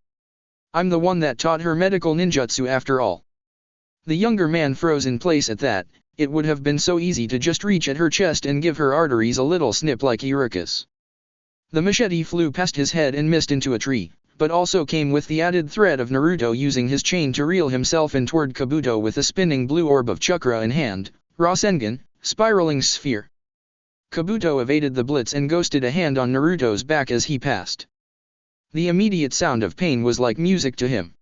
I'm the one that taught her medical ninjutsu after all. The younger man froze in place at that. It would have been so easy to just reach at her chest and give her arteries a little snip like Iruka's. The machete flew past his head and missed into a tree, but also came with the added threat of Naruto using his chain to reel himself in toward Kabuto with a spinning blue orb of chakra in hand, Rasengan, spiraling sphere. Kabuto evaded the blitz and ghosted a hand on Naruto's back as he passed. The immediate sound of pain was like music to him.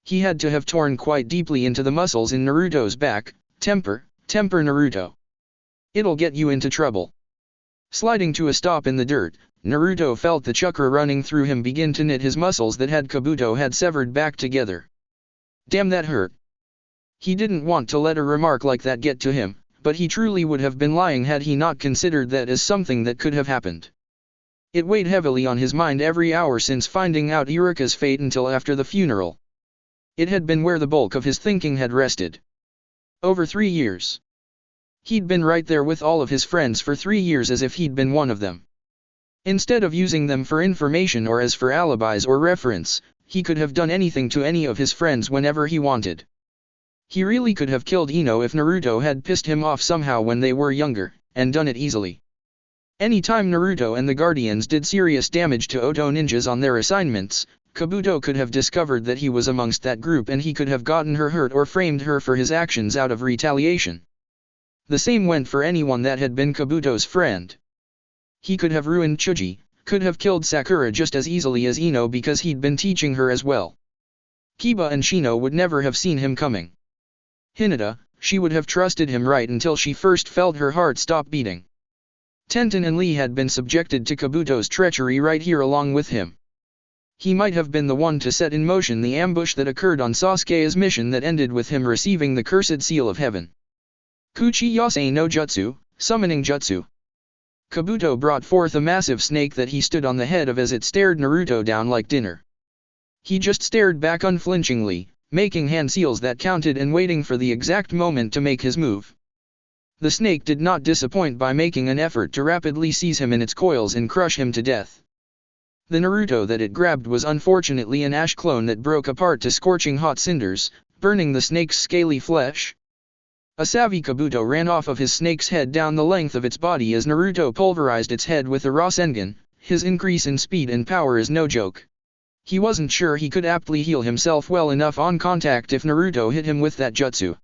He had to have torn quite deeply into the muscles in Naruto's back. Temper Naruto. It'll get you into trouble. Sliding to a stop in the dirt, Naruto felt the chakra running through him begin to knit his muscles that Kabuto had severed back together. Damn, that hurt. He didn't want to let a remark like that get to him, but he truly would have been lying had he not considered that as something that could have happened. It weighed heavily on his mind every hour since finding out Iruka's fate until after the funeral. It had been where the bulk of his thinking had rested. Over 3 years. He'd been right there with all of his friends for 3 years as if he'd been one of them. Instead of using them for information or as for alibis or reference, he could have done anything to any of his friends whenever he wanted. He really could have killed Ino if Naruto had pissed him off somehow when they were younger, and done it easily. Anytime Naruto and the Guardians did serious damage to Oto ninjas on their assignments, Kabuto could have discovered that he was amongst that group and he could have gotten her hurt or framed her for his actions out of retaliation. The same went for anyone that had been Kabuto's friend. He could have ruined Chuji, could have killed Sakura just as easily as Ino because he'd been teaching her as well. Kiba and Shino would never have seen him coming. Hinata, she would have trusted him right until she first felt her heart stop beating. Tenten and Lee had been subjected to Kabuto's treachery right here along with him. He might have been the one to set in motion the ambush that occurred on Sasuke's mission that ended with him receiving the cursed seal of heaven. Kuchi Yasei no Jutsu, summoning jutsu. Kabuto brought forth a massive snake that he stood on the head of as it stared Naruto down like dinner. He just stared back unflinchingly, making hand seals that counted and waiting for the exact moment to make his move. The snake did not disappoint by making an effort to rapidly seize him in its coils and crush him to death. The Naruto that it grabbed was unfortunately an ash clone that broke apart to scorching hot cinders, burning the snake's scaly flesh. A savvy Kabuto ran off of his snake's head down the length of its body as Naruto pulverized its head with a Rasengan. His increase in speed and power is no joke. He wasn't sure he could aptly heal himself well enough on contact if Naruto hit him with that jutsu.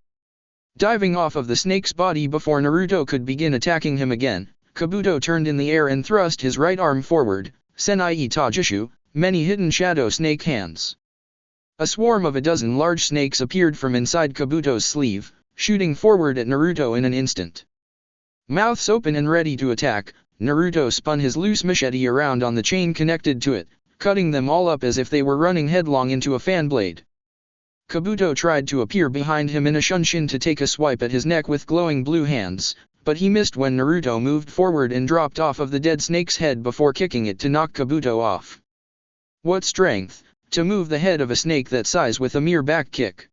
Diving off of the snake's body before Naruto could begin attacking him again, Kabuto turned in the air and thrust his right arm forward, Senai Tajishu, many hidden shadow snake hands. A swarm of a dozen large snakes appeared from inside Kabuto's sleeve, shooting forward at Naruto in an instant. Mouths open and ready to attack, Naruto spun his loose machete around on the chain connected to it, cutting them all up as if they were running headlong into a fan blade. Kabuto tried to appear behind him in a shunshin to take a swipe at his neck with glowing blue hands, but he missed when Naruto moved forward and dropped off of the dead snake's head before kicking it to knock Kabuto off. What strength, to move the head of a snake that size with a mere back kick.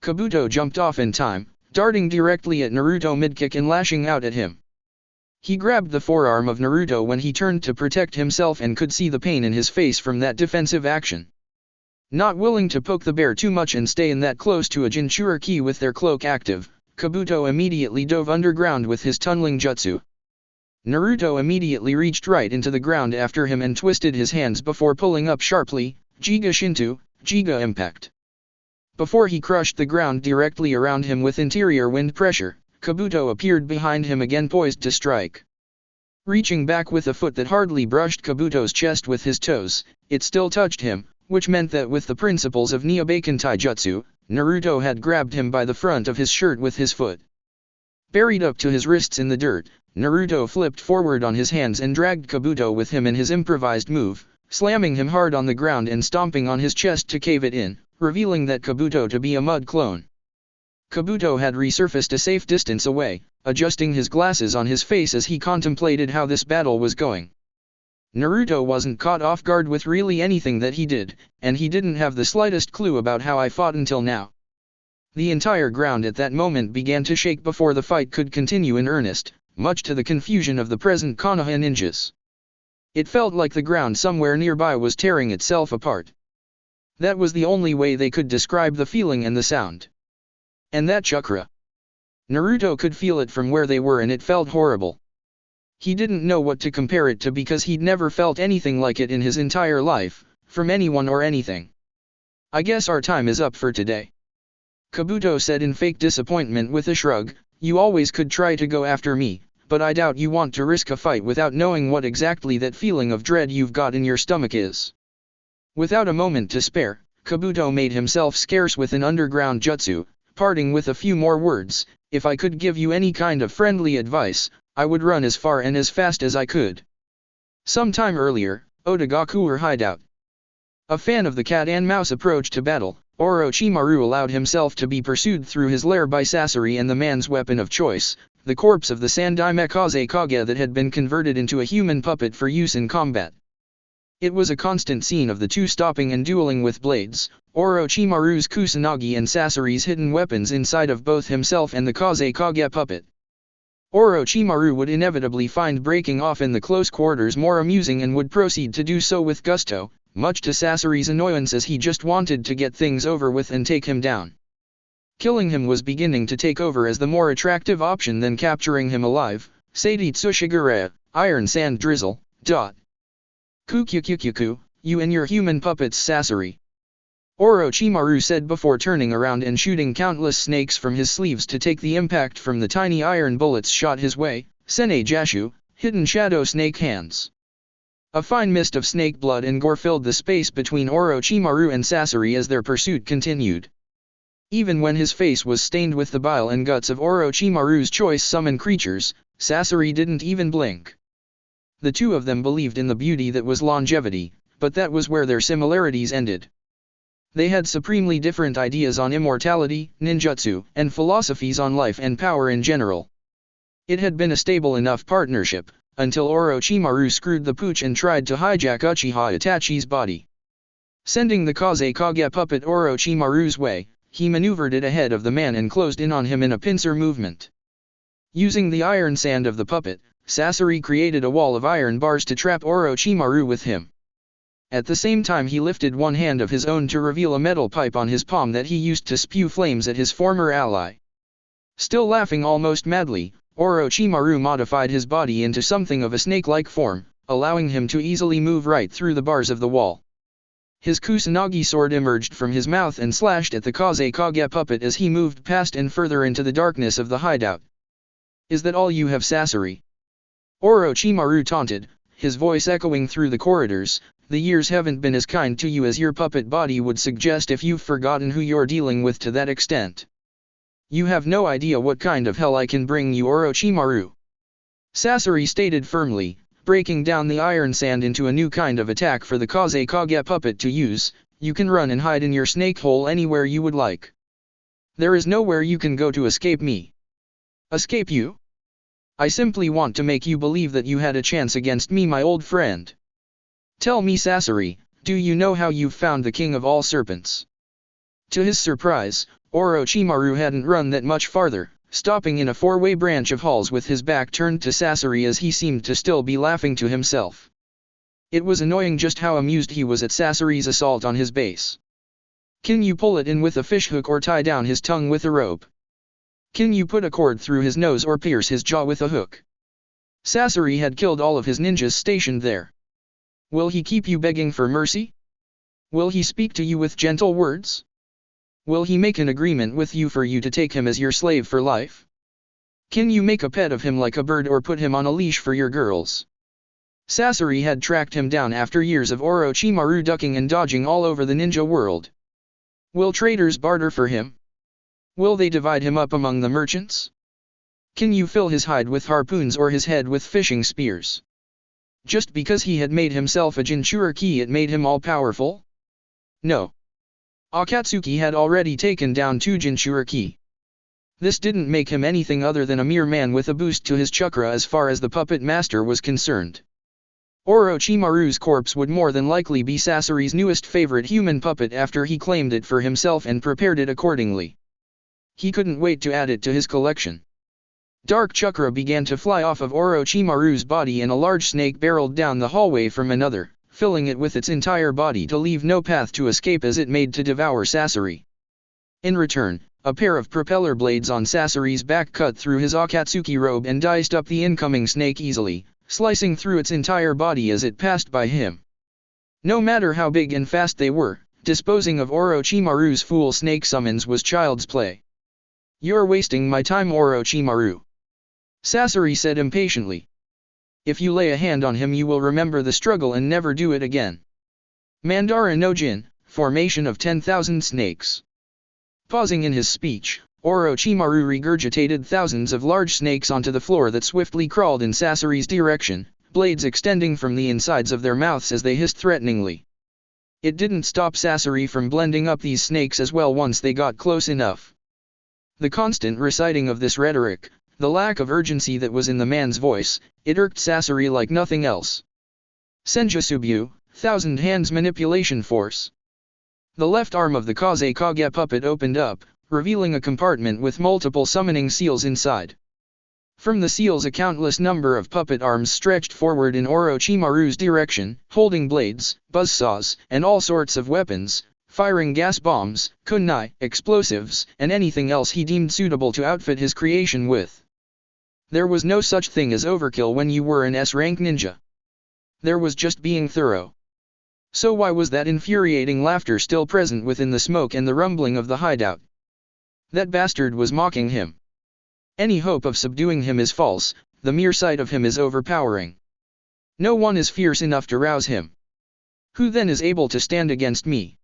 Kabuto jumped off in time, darting directly at Naruto mid-kick and lashing out at him. He grabbed the forearm of Naruto when he turned to protect himself and could see the pain in his face from that defensive action. Not willing to poke the bear too much and stay in that close to a Jinchuriki with their cloak active, Kabuto immediately dove underground with his tunneling jutsu. Naruto immediately reached right into the ground after him and twisted his hands before pulling up sharply, Jiga Shinto, Jiga Impact. Before he crushed the ground directly around him with interior wind pressure, Kabuto appeared behind him again poised to strike. Reaching back with a foot that hardly brushed Kabuto's chest with his toes, it still touched him, which meant that with the principles of Nyobaken Taijutsu, Naruto had grabbed him by the front of his shirt with his foot. Buried up to his wrists in the dirt, Naruto flipped forward on his hands and dragged Kabuto with him in his improvised move, slamming him hard on the ground and stomping on his chest to cave it in, revealing that Kabuto to be a mud clone. Kabuto had resurfaced a safe distance away, adjusting his glasses on his face as he contemplated how this battle was going. Naruto wasn't caught off guard with really anything that he did, and he didn't have the slightest clue about how I fought until now. The entire ground at that moment began to shake before the fight could continue in earnest, much to the confusion of the present Konoha ninjas. It felt like the ground somewhere nearby was tearing itself apart. That was the only way they could describe the feeling and the sound. And that chakra. Naruto could feel it from where they were and it felt horrible. He didn't know what to compare it to because he'd never felt anything like it in his entire life, from anyone or anything. I guess our time is up for today. Kabuto said in fake disappointment with a shrug, you always could try to go after me, but I doubt you want to risk a fight without knowing what exactly that feeling of dread you've got in your stomach is. Without a moment to spare, Kabuto made himself scarce with an underground jutsu, parting with a few more words, if I could give you any kind of friendly advice, I would run as far and as fast as I could. Sometime earlier, Otagakure hideout. A fan of the cat and mouse approach to battle, Orochimaru allowed himself to be pursued through his lair by Sasori and the man's weapon of choice, the corpse of the Sandai Mekaze Kage that had been converted into a human puppet for use in combat. It was a constant scene of the two stopping and dueling with blades, Orochimaru's Kusanagi and Sasori's hidden weapons inside of both himself and the Kaze Kage puppet. Orochimaru would inevitably find breaking off in the close quarters more amusing and would proceed to do so with gusto, much to Sasori's annoyance as he just wanted to get things over with and take him down. Killing him was beginning to take over as the more attractive option than capturing him alive. Seitsu Shigure, Iron Sand Drizzle, Kukyukyukyuku, you and your human puppets Sasori. Orochimaru said before turning around and shooting countless snakes from his sleeves to take the impact from the tiny iron bullets shot his way. Sene Jashu, hidden shadow snake hands. A fine mist of snake blood and gore filled the space between Orochimaru and Sasori as their pursuit continued. Even when his face was stained with the bile and guts of Orochimaru's choice summoned creatures, Sasori didn't even blink. The two of them believed in the beauty that was longevity, but that was where their similarities ended. They had supremely different ideas on immortality, ninjutsu, and philosophies on life and power in general. It had been a stable enough partnership, until Orochimaru screwed the pooch and tried to hijack Uchiha Itachi's body. Sending the Kazekage puppet Orochimaru's way, he maneuvered it ahead of the man and closed in on him in a pincer movement. Using the iron sand of the puppet, Sasori created a wall of iron bars to trap Orochimaru with him. At the same time he lifted one hand of his own to reveal a metal pipe on his palm that he used to spew flames at his former ally. Still laughing almost madly, Orochimaru modified his body into something of a snake-like form, allowing him to easily move right through the bars of the wall. His Kusanagi sword emerged from his mouth and slashed at the Kazekage puppet as he moved past and further into the darkness of the hideout. "Is that all you have, Sasori?" Orochimaru taunted, his voice echoing through the corridors. "The years haven't been as kind to you as your puppet body would suggest if you've forgotten who you're dealing with to that extent. You have no idea what kind of hell I can bring you, Orochimaru," Sasori stated firmly, breaking down the iron sand into a new kind of attack for the Kazekage puppet to use. "You can run and hide in your snake hole anywhere you would like. There is nowhere you can go to escape me." "Escape you? I simply want to make you believe that you had a chance against me, my old friend. Tell me, Sasori, do you know how you've found the king of all serpents?" To his surprise, Orochimaru hadn't run that much farther, stopping in a four-way branch of halls with his back turned to Sasori as he seemed to still be laughing to himself. It was annoying just how amused he was at Sasori's assault on his base. "Can you pull it in with a fishhook or tie down his tongue with a rope? Can you put a cord through his nose or pierce his jaw with a hook?" Sasori had killed all of his ninjas stationed there. Will he keep you begging for mercy? Will he speak to you with gentle words? Will he make an agreement with you for you to take him as your slave for life? Can you make a pet of him like a bird or put him on a leash for your girls? Sasori had tracked him down after years of Orochimaru ducking and dodging all over the ninja world. Will traders barter for him? Will they divide him up among the merchants? Can you fill his hide with harpoons or his head with fishing spears? Just because he had made himself a Jinchuriki it made him all-powerful? No. Akatsuki had already taken down 2 Jinchuriki. This didn't make him anything other than a mere man with a boost to his chakra as far as the puppet master was concerned. Orochimaru's corpse would more than likely be Sasori's newest favorite human puppet after he claimed it for himself and prepared it accordingly. He couldn't wait to add it to his collection. Dark chakra began to fly off of Orochimaru's body and a large snake barreled down the hallway from another, filling it with its entire body to leave no path to escape as it made to devour Sasori. In return, a pair of propeller blades on Sasori's back cut through his Akatsuki robe and diced up the incoming snake easily, slicing through its entire body as it passed by him. No matter how big and fast they were, disposing of Orochimaru's fool snake summons was child's play. "You're wasting my time, Orochimaru," Sasori said impatiently. "If you lay a hand on him you will remember the struggle and never do it again." Mandara no Jin, formation of 10,000 snakes. Pausing in his speech, Orochimaru regurgitated thousands of large snakes onto the floor that swiftly crawled in Sasori's direction, blades extending from the insides of their mouths as they hissed threateningly. It didn't stop Sasori from blending up these snakes as well once they got close enough. The constant reciting of this rhetoric, the lack of urgency that was in the man's voice, it irked Sasori like nothing else. Senjutsu, Thousand Hands Manipulation Force. The left arm of the Kazekage puppet opened up, revealing a compartment with multiple summoning seals inside. From the seals a countless number of puppet arms stretched forward in Orochimaru's direction, holding blades, buzzsaws, and all sorts of weapons, firing gas bombs, kunai, explosives, and anything else he deemed suitable to outfit his creation with. There was no such thing as overkill when you were an S-rank ninja. There was just being thorough. So why was that infuriating laughter still present within the smoke and the rumbling of the hideout? That bastard was mocking him. Any hope of subduing him is false, the mere sight of him is overpowering. No one is fierce enough to rouse him. Who then is able to stand against me?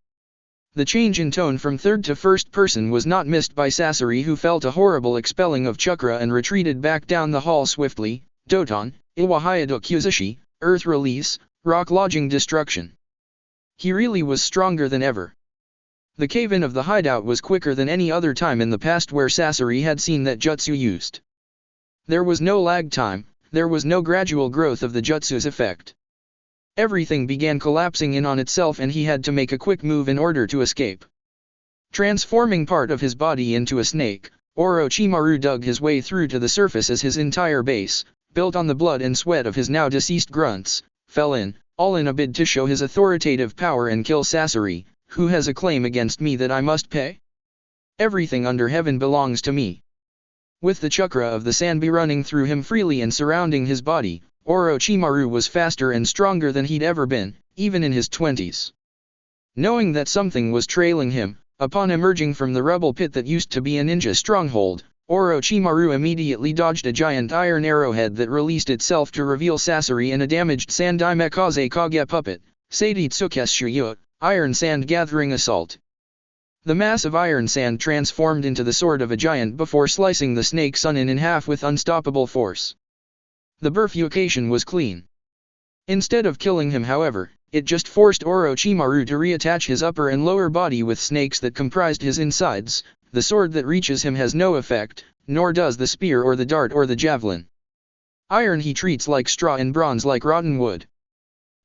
The change in tone from third to first person was not missed by Sasori, who felt a horrible expelling of chakra and retreated back down the hall swiftly. Doton, Iwahayado Kyuzushi, Earth Release, Rock Lodging Destruction. He really was stronger than ever. The cave-in of the hideout was quicker than any other time in the past where Sasori had seen that jutsu used. There was no lag time, there was no gradual growth of the jutsu's effect. Everything began collapsing in on itself and he had to make a quick move in order to escape. Transforming part of his body into a snake, Orochimaru dug his way through to the surface as his entire base, built on the blood and sweat of his now deceased grunts, fell in, all in a bid to show his authoritative power and kill Sasori. Who has a claim against me that I must pay? Everything under heaven belongs to me. With the chakra of the Sanbi running through him freely and surrounding his body, Orochimaru was faster and stronger than he'd ever been, even in his 20s. Knowing that something was trailing him, upon emerging from the rubble pit that used to be a ninja stronghold, Orochimaru immediately dodged a giant iron arrowhead that released itself to reveal Sasori in a damaged Sandai Mekaze Kage puppet, Seitsukesu Iron Sand Gathering Assault. The mass of iron sand transformed into the sword of a giant before slicing the snake Sunin in half with unstoppable force. The bifurcation was clean. Instead of killing him, however, it just forced Orochimaru to reattach his upper and lower body with snakes that comprised his insides. The sword that reaches him has no effect, nor does the spear or the dart or the javelin. Iron he treats like straw and bronze like rotten wood.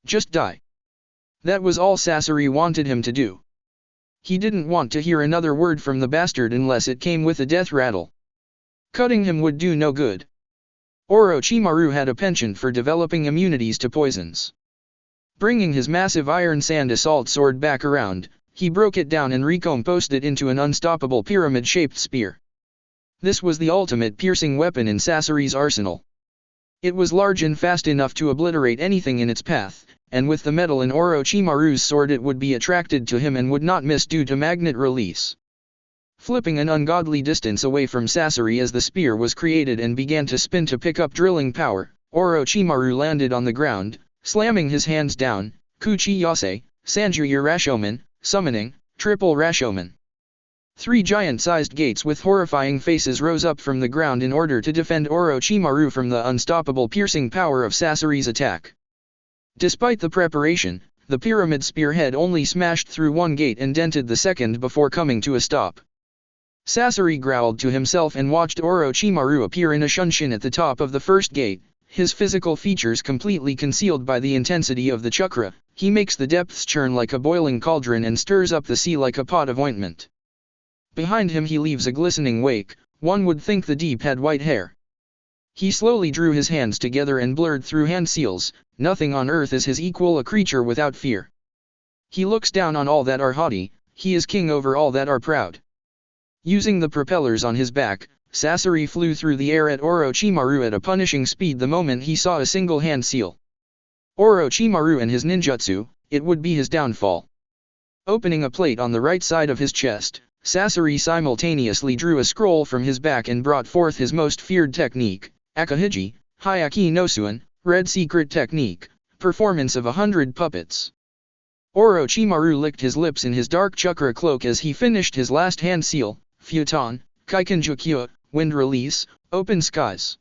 Just die. That was all Sasori wanted him to do. He didn't want to hear another word from the bastard unless it came with a death rattle. Cutting him would do no good. Orochimaru had a penchant for developing immunities to poisons. Bringing his massive iron sand assault sword back around, he broke it down and recomposed it into an unstoppable pyramid-shaped spear. This was the ultimate piercing weapon in Sasori's arsenal. It was large and fast enough to obliterate anything in its path, and with the metal in Orochimaru's sword it would be attracted to him and would not miss due to magnet release. Flipping an ungodly distance away from Sasori as the spear was created and began to spin to pick up drilling power, Orochimaru landed on the ground, slamming his hands down, Kuchi Yase, Sanjuya Rashomon, summoning, triple Rashomon. 3 giant-sized gates with horrifying faces rose up from the ground in order to defend Orochimaru from the unstoppable piercing power of Sasori's attack. Despite the preparation, the pyramid spearhead only smashed through one gate and dented the second before coming to a stop. Sasori growled to himself and watched Orochimaru appear in a shunshin at the top of the first gate, his physical features completely concealed by the intensity of the chakra. He makes the depths churn like a boiling cauldron and stirs up the sea like a pot of ointment. Behind him he leaves a glistening wake, one would think the deep had white hair. He slowly drew his hands together and blurred through hand seals. Nothing on earth is his equal, a creature without fear. He looks down on all that are haughty, he is king over all that are proud. Using the propellers on his back, Sasori flew through the air at Orochimaru at a punishing speed the moment he saw a single hand seal. Orochimaru and his ninjutsu, it would be his downfall. Opening a plate on the right side of his chest, Sasori simultaneously drew a scroll from his back and brought forth his most feared technique, Akahiji, Hyaki no Suin, Red Secret Technique, performance of 100 puppets. Orochimaru licked his lips in his dark chakra cloak as he finished his last hand seal, Futon, Kaikenjukyo, Wind Release, Open Skies.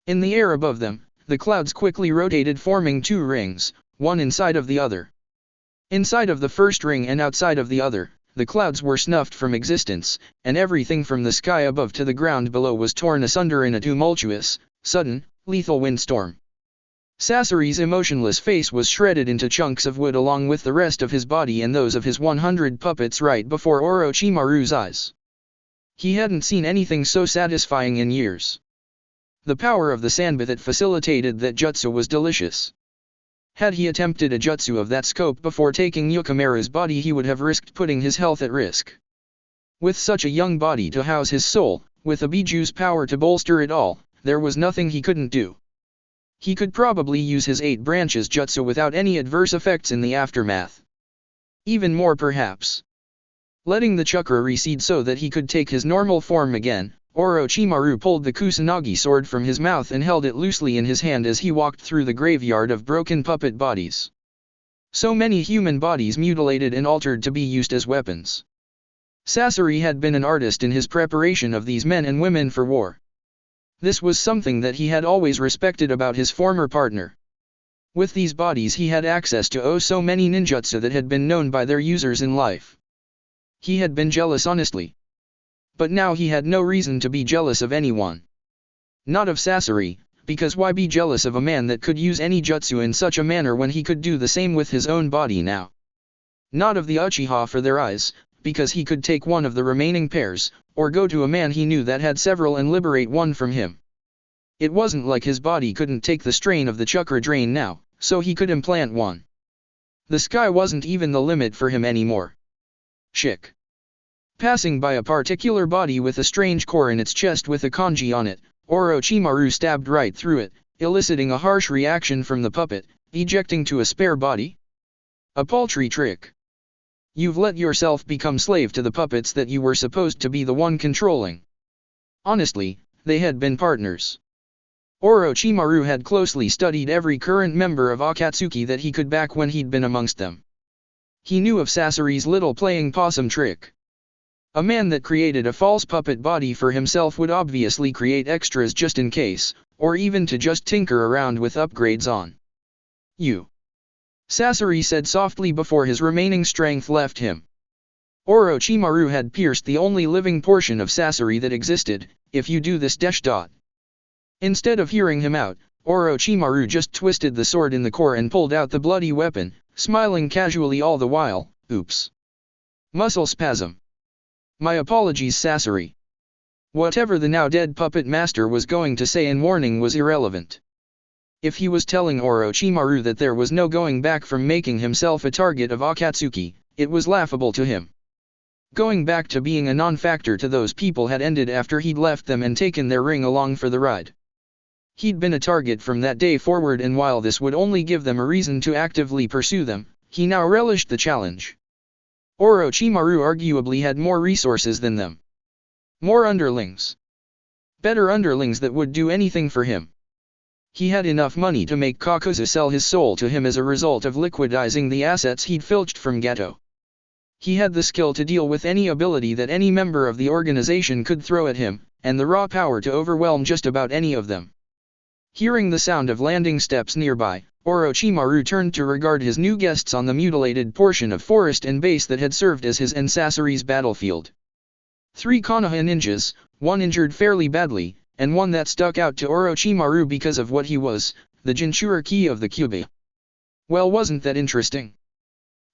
In the air above them, the clouds quickly rotated, forming 2 rings, one inside of the other. Inside of the first ring and outside of the other, the clouds were snuffed from existence, and everything from the sky above to the ground below was torn asunder in a tumultuous, sudden, lethal windstorm. Sasori's emotionless face was shredded into chunks of wood along with the rest of his body and those of his 100 puppets right before Orochimaru's eyes. He hadn't seen anything so satisfying in years. The power of the sanba that facilitated that jutsu was delicious. Had he attempted a jutsu of that scope before taking Orochimaru's body, he would have risked putting his health at risk. With such a young body to house his soul, with a bijuu's power to bolster it all, there was nothing he couldn't do. He could probably use his 8 branches jutsu without any adverse effects in the aftermath. Even more perhaps. Letting the chakra recede so that he could take his normal form again, Orochimaru pulled the Kusanagi sword from his mouth and held it loosely in his hand as he walked through the graveyard of broken puppet bodies. So many human bodies mutilated and altered to be used as weapons. Sasori had been an artist in his preparation of these men and women for war. This was something that he had always respected about his former partner. With these bodies he had access to so many ninjutsu that had been known by their users in life. He had been jealous honestly. But now he had no reason to be jealous of anyone. Not of Sasori, because why be jealous of a man that could use any jutsu in such a manner when he could do the same with his own body now? Not of the Uchiha for their eyes, because he could take one of the remaining pairs, or go to a man he knew that had several and liberate one from him. It wasn't like his body couldn't take the strain of the chakra drain now, so he could implant one. The sky wasn't even the limit for him anymore. Chick. Passing by a particular body with a strange core in its chest with a kanji on it, Orochimaru stabbed right through it, eliciting a harsh reaction from the puppet, ejecting to a spare body. A paltry trick. You've let yourself become slave to the puppets that you were supposed to be the one controlling. Honestly, they had been partners. Orochimaru had closely studied every current member of Akatsuki that he could back when he'd been amongst them. He knew of Sasori's little playing possum trick. A man that created a false puppet body for himself would obviously create extras just in case, or even to just tinker around with upgrades on. You. Sasori said softly before his remaining strength left him. Orochimaru had pierced the only living portion of Sasori that existed. If you do this dash dot. Instead of hearing him out, Orochimaru just twisted the sword in the core and pulled out the bloody weapon, smiling casually all the while. Oops. Muscle spasm. My apologies, Sasori. Whatever the now dead puppet master was going to say in warning was irrelevant. If he was telling Orochimaru that there was no going back from making himself a target of Akatsuki, it was laughable to him. Going back to being a non-factor to those people had ended after he'd left them and taken their ring along for the ride. He'd been a target from that day forward, and while this would only give them a reason to actively pursue them, he now relished the challenge. Orochimaru arguably had more resources than them. More underlings. Better underlings that would do anything for him. He had enough money to make Kakuzu sell his soul to him as a result of liquidizing the assets he'd filched from Gato. He had the skill to deal with any ability that any member of the organization could throw at him, and the raw power to overwhelm just about any of them. Hearing the sound of landing steps nearby, Orochimaru turned to regard his new guests on the mutilated portion of forest and base that had served as his and Sasori's battlefield. 3 Konoha ninjas, one injured fairly badly, and one that stuck out to Orochimaru because of what he was, the Jinchuriki of the Kyuubi. Well, wasn't that interesting?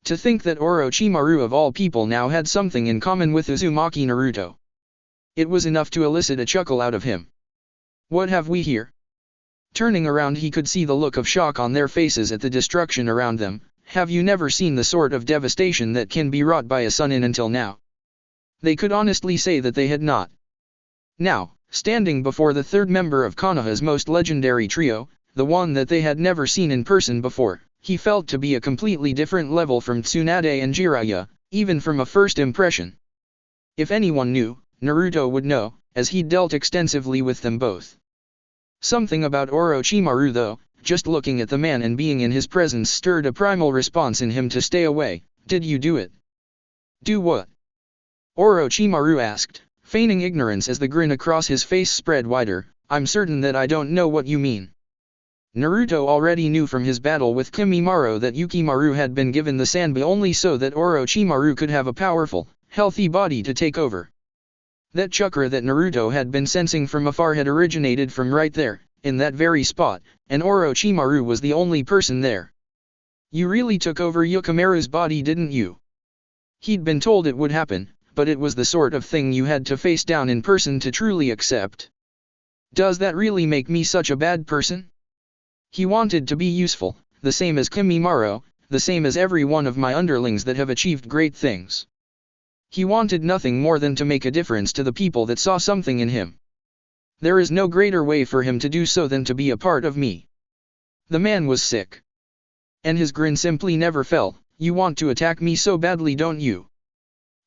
To think that Orochimaru of all people now had something in common with Uzumaki Naruto. It was enough to elicit a chuckle out of him. What have we here? Turning around, he could see the look of shock on their faces at the destruction around them. Have you never seen the sort of devastation that can be wrought by a Sunin until now? They could honestly say that they had not. Now, standing before the third member of Konoha's most legendary trio, the one that they had never seen in person before, he felt to be a completely different level from Tsunade and Jiraiya, even from a first impression. If anyone knew, Naruto would know, as he'd dealt extensively with them both. Something about Orochimaru though, just looking at the man and being in his presence stirred a primal response in him to stay away. Did you do it? Do what? Orochimaru asked, feigning ignorance as the grin across his face spread wider. I'm certain that I don't know what you mean. Naruto already knew from his battle with Kimimaro that Yukimaru had been given the Sanbi only so that Orochimaru could have a powerful, healthy body to take over. That chakra that Naruto had been sensing from afar had originated from right there, in that very spot, and Orochimaru was the only person there. You really took over Yukimaru's body, didn't you? He'd been told it would happen, but it was the sort of thing you had to face down in person to truly accept. Does that really make me such a bad person? He wanted to be useful, the same as Kimimaro, the same as every one of my underlings that have achieved great things. He wanted nothing more than to make a difference to the people that saw something in him. There is no greater way for him to do so than to be a part of me. The man was sick. And his grin simply never fell. You want to attack me so badly, don't you?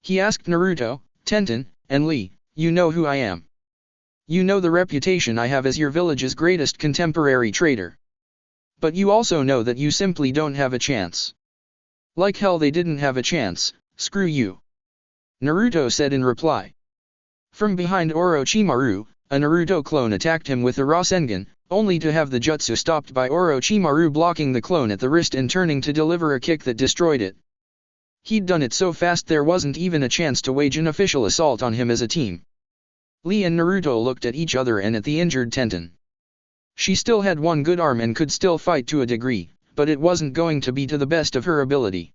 He asked Naruto, Tenten, and Lee, you know who I am. You know the reputation I have as your village's greatest contemporary trader. But you also know that you simply don't have a chance. Like hell they didn't have a chance, screw you. Naruto said in reply. From behind Orochimaru, a Naruto clone attacked him with a Rasengan, only to have the jutsu stopped by Orochimaru blocking the clone at the wrist and turning to deliver a kick that destroyed it. He'd done it so fast there wasn't even a chance to wage an official assault on him as a team. Lee and Naruto looked at each other and at the injured Tenten. She still had one good arm and could still fight to a degree, but it wasn't going to be to the best of her ability.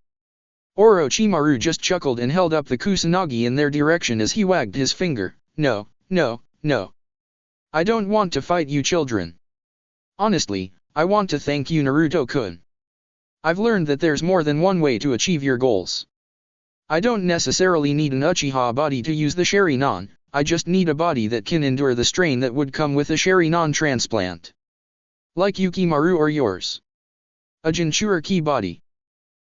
Orochimaru just chuckled and held up the Kusanagi in their direction as he wagged his finger. No, no, no. I don't want to fight you children. Honestly, I want to thank you Naruto-kun. I've learned that there's more than one way to achieve your goals. I don't necessarily need an Uchiha body to use the Sharingan, I just need a body that can endure the strain that would come with a Sharingan transplant. Like Yukimaru or yours. A Jinchuriki body.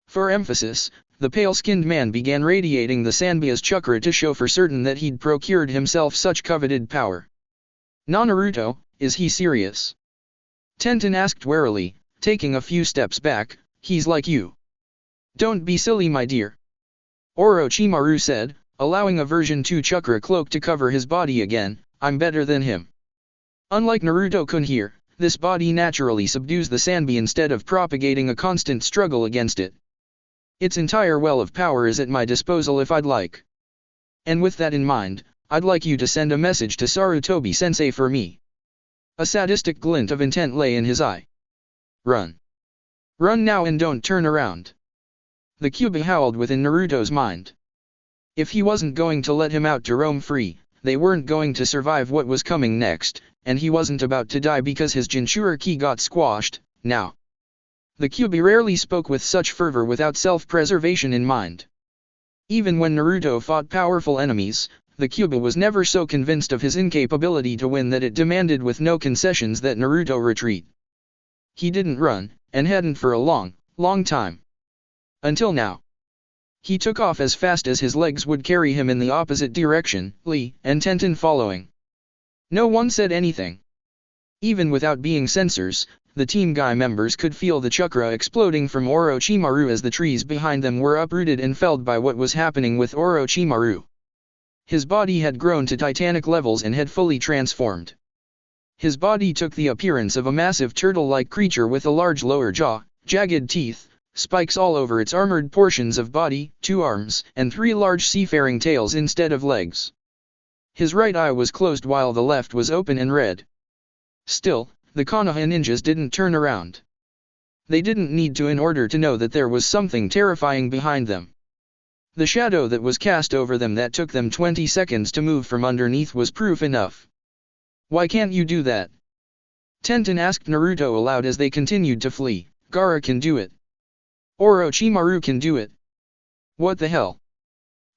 For emphasis, the pale-skinned man began radiating the Sanbia's chakra to show for certain that he'd procured himself such coveted power. "Na Naruto, is he serious?" Tenten asked warily, taking a few steps back. "He's like you." "Don't be silly my dear," Orochimaru said, allowing a version 2 chakra cloak to cover his body again. "I'm better than him. Unlike Naruto-kun here, this body naturally subdues the Sanbi instead of propagating a constant struggle against it. Its entire well of power is at my disposal if I'd like. And with that in mind, I'd like you to send a message to Sarutobi-sensei for me." A sadistic glint of intent lay in his eye. "Run. Run now and don't turn around." The Kyuubi howled within Naruto's mind. If he wasn't going to let him out to roam free, they weren't going to survive what was coming next, and he wasn't about to die because his Jinchuriki got squashed, now. The Kyuubi rarely spoke with such fervor without self-preservation in mind. Even when Naruto fought powerful enemies, the Kyuubi was never so convinced of his incapability to win that it demanded with no concessions that Naruto retreat. He didn't run, and hadn't for a long, long time. Until now. He took off as fast as his legs would carry him in the opposite direction, Lee and Tenten following. No one said anything. Even without being censors, the Team Guy members could feel the chakra exploding from Orochimaru as the trees behind them were uprooted and felled by what was happening with Orochimaru. His body had grown to titanic levels and had fully transformed. His body took the appearance of a massive turtle-like creature with a large lower jaw, jagged teeth, spikes all over its armored portions of body, 2 arms, and 3 large seafaring tails instead of legs. His right eye was closed while the left was open and red. Still, the Konoha ninjas didn't turn around. They didn't need to in order to know that there was something terrifying behind them. The shadow that was cast over them that took them 20 seconds to move from underneath was proof enough. "Why can't you do that?" Tenten asked Naruto aloud as they continued to flee. "Gaara can do it. Orochimaru can do it. What the hell?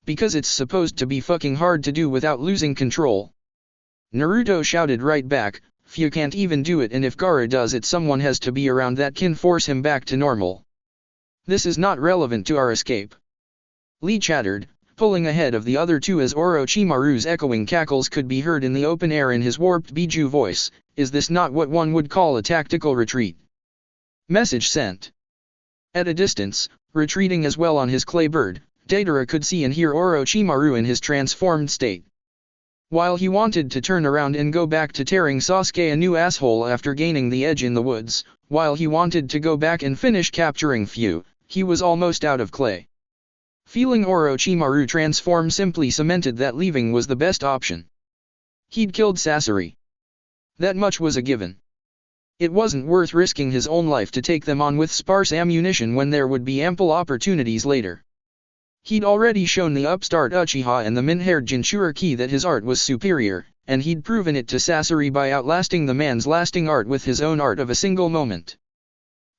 Because it's supposed to be fucking hard to do without losing control." Naruto shouted right back, "Few can't even do it, and if Gaara does it someone has to be around that can force him back to normal. This is not relevant to our escape." Lee chattered, pulling ahead of the other two as Orochimaru's echoing cackles could be heard in the open air in his warped Biju voice. "Is this not what one would call a tactical retreat?" Message sent. At a distance, retreating as well on his clay bird, Deidara could see and hear Orochimaru in his transformed state. While he wanted to turn around and go back to tearing Sasuke a new asshole after gaining the edge in the woods, while he wanted to go back and finish capturing Fu, he was almost out of clay. Feeling Orochimaru transform simply cemented that leaving was the best option. He'd killed Sasori. That much was a given. It wasn't worth risking his own life to take them on with sparse ammunition when there would be ample opportunities later. He'd already shown the upstart Uchiha and the min-haired Jinchuriki that his art was superior, and he'd proven it to Sasori by outlasting the man's lasting art with his own art of a single moment.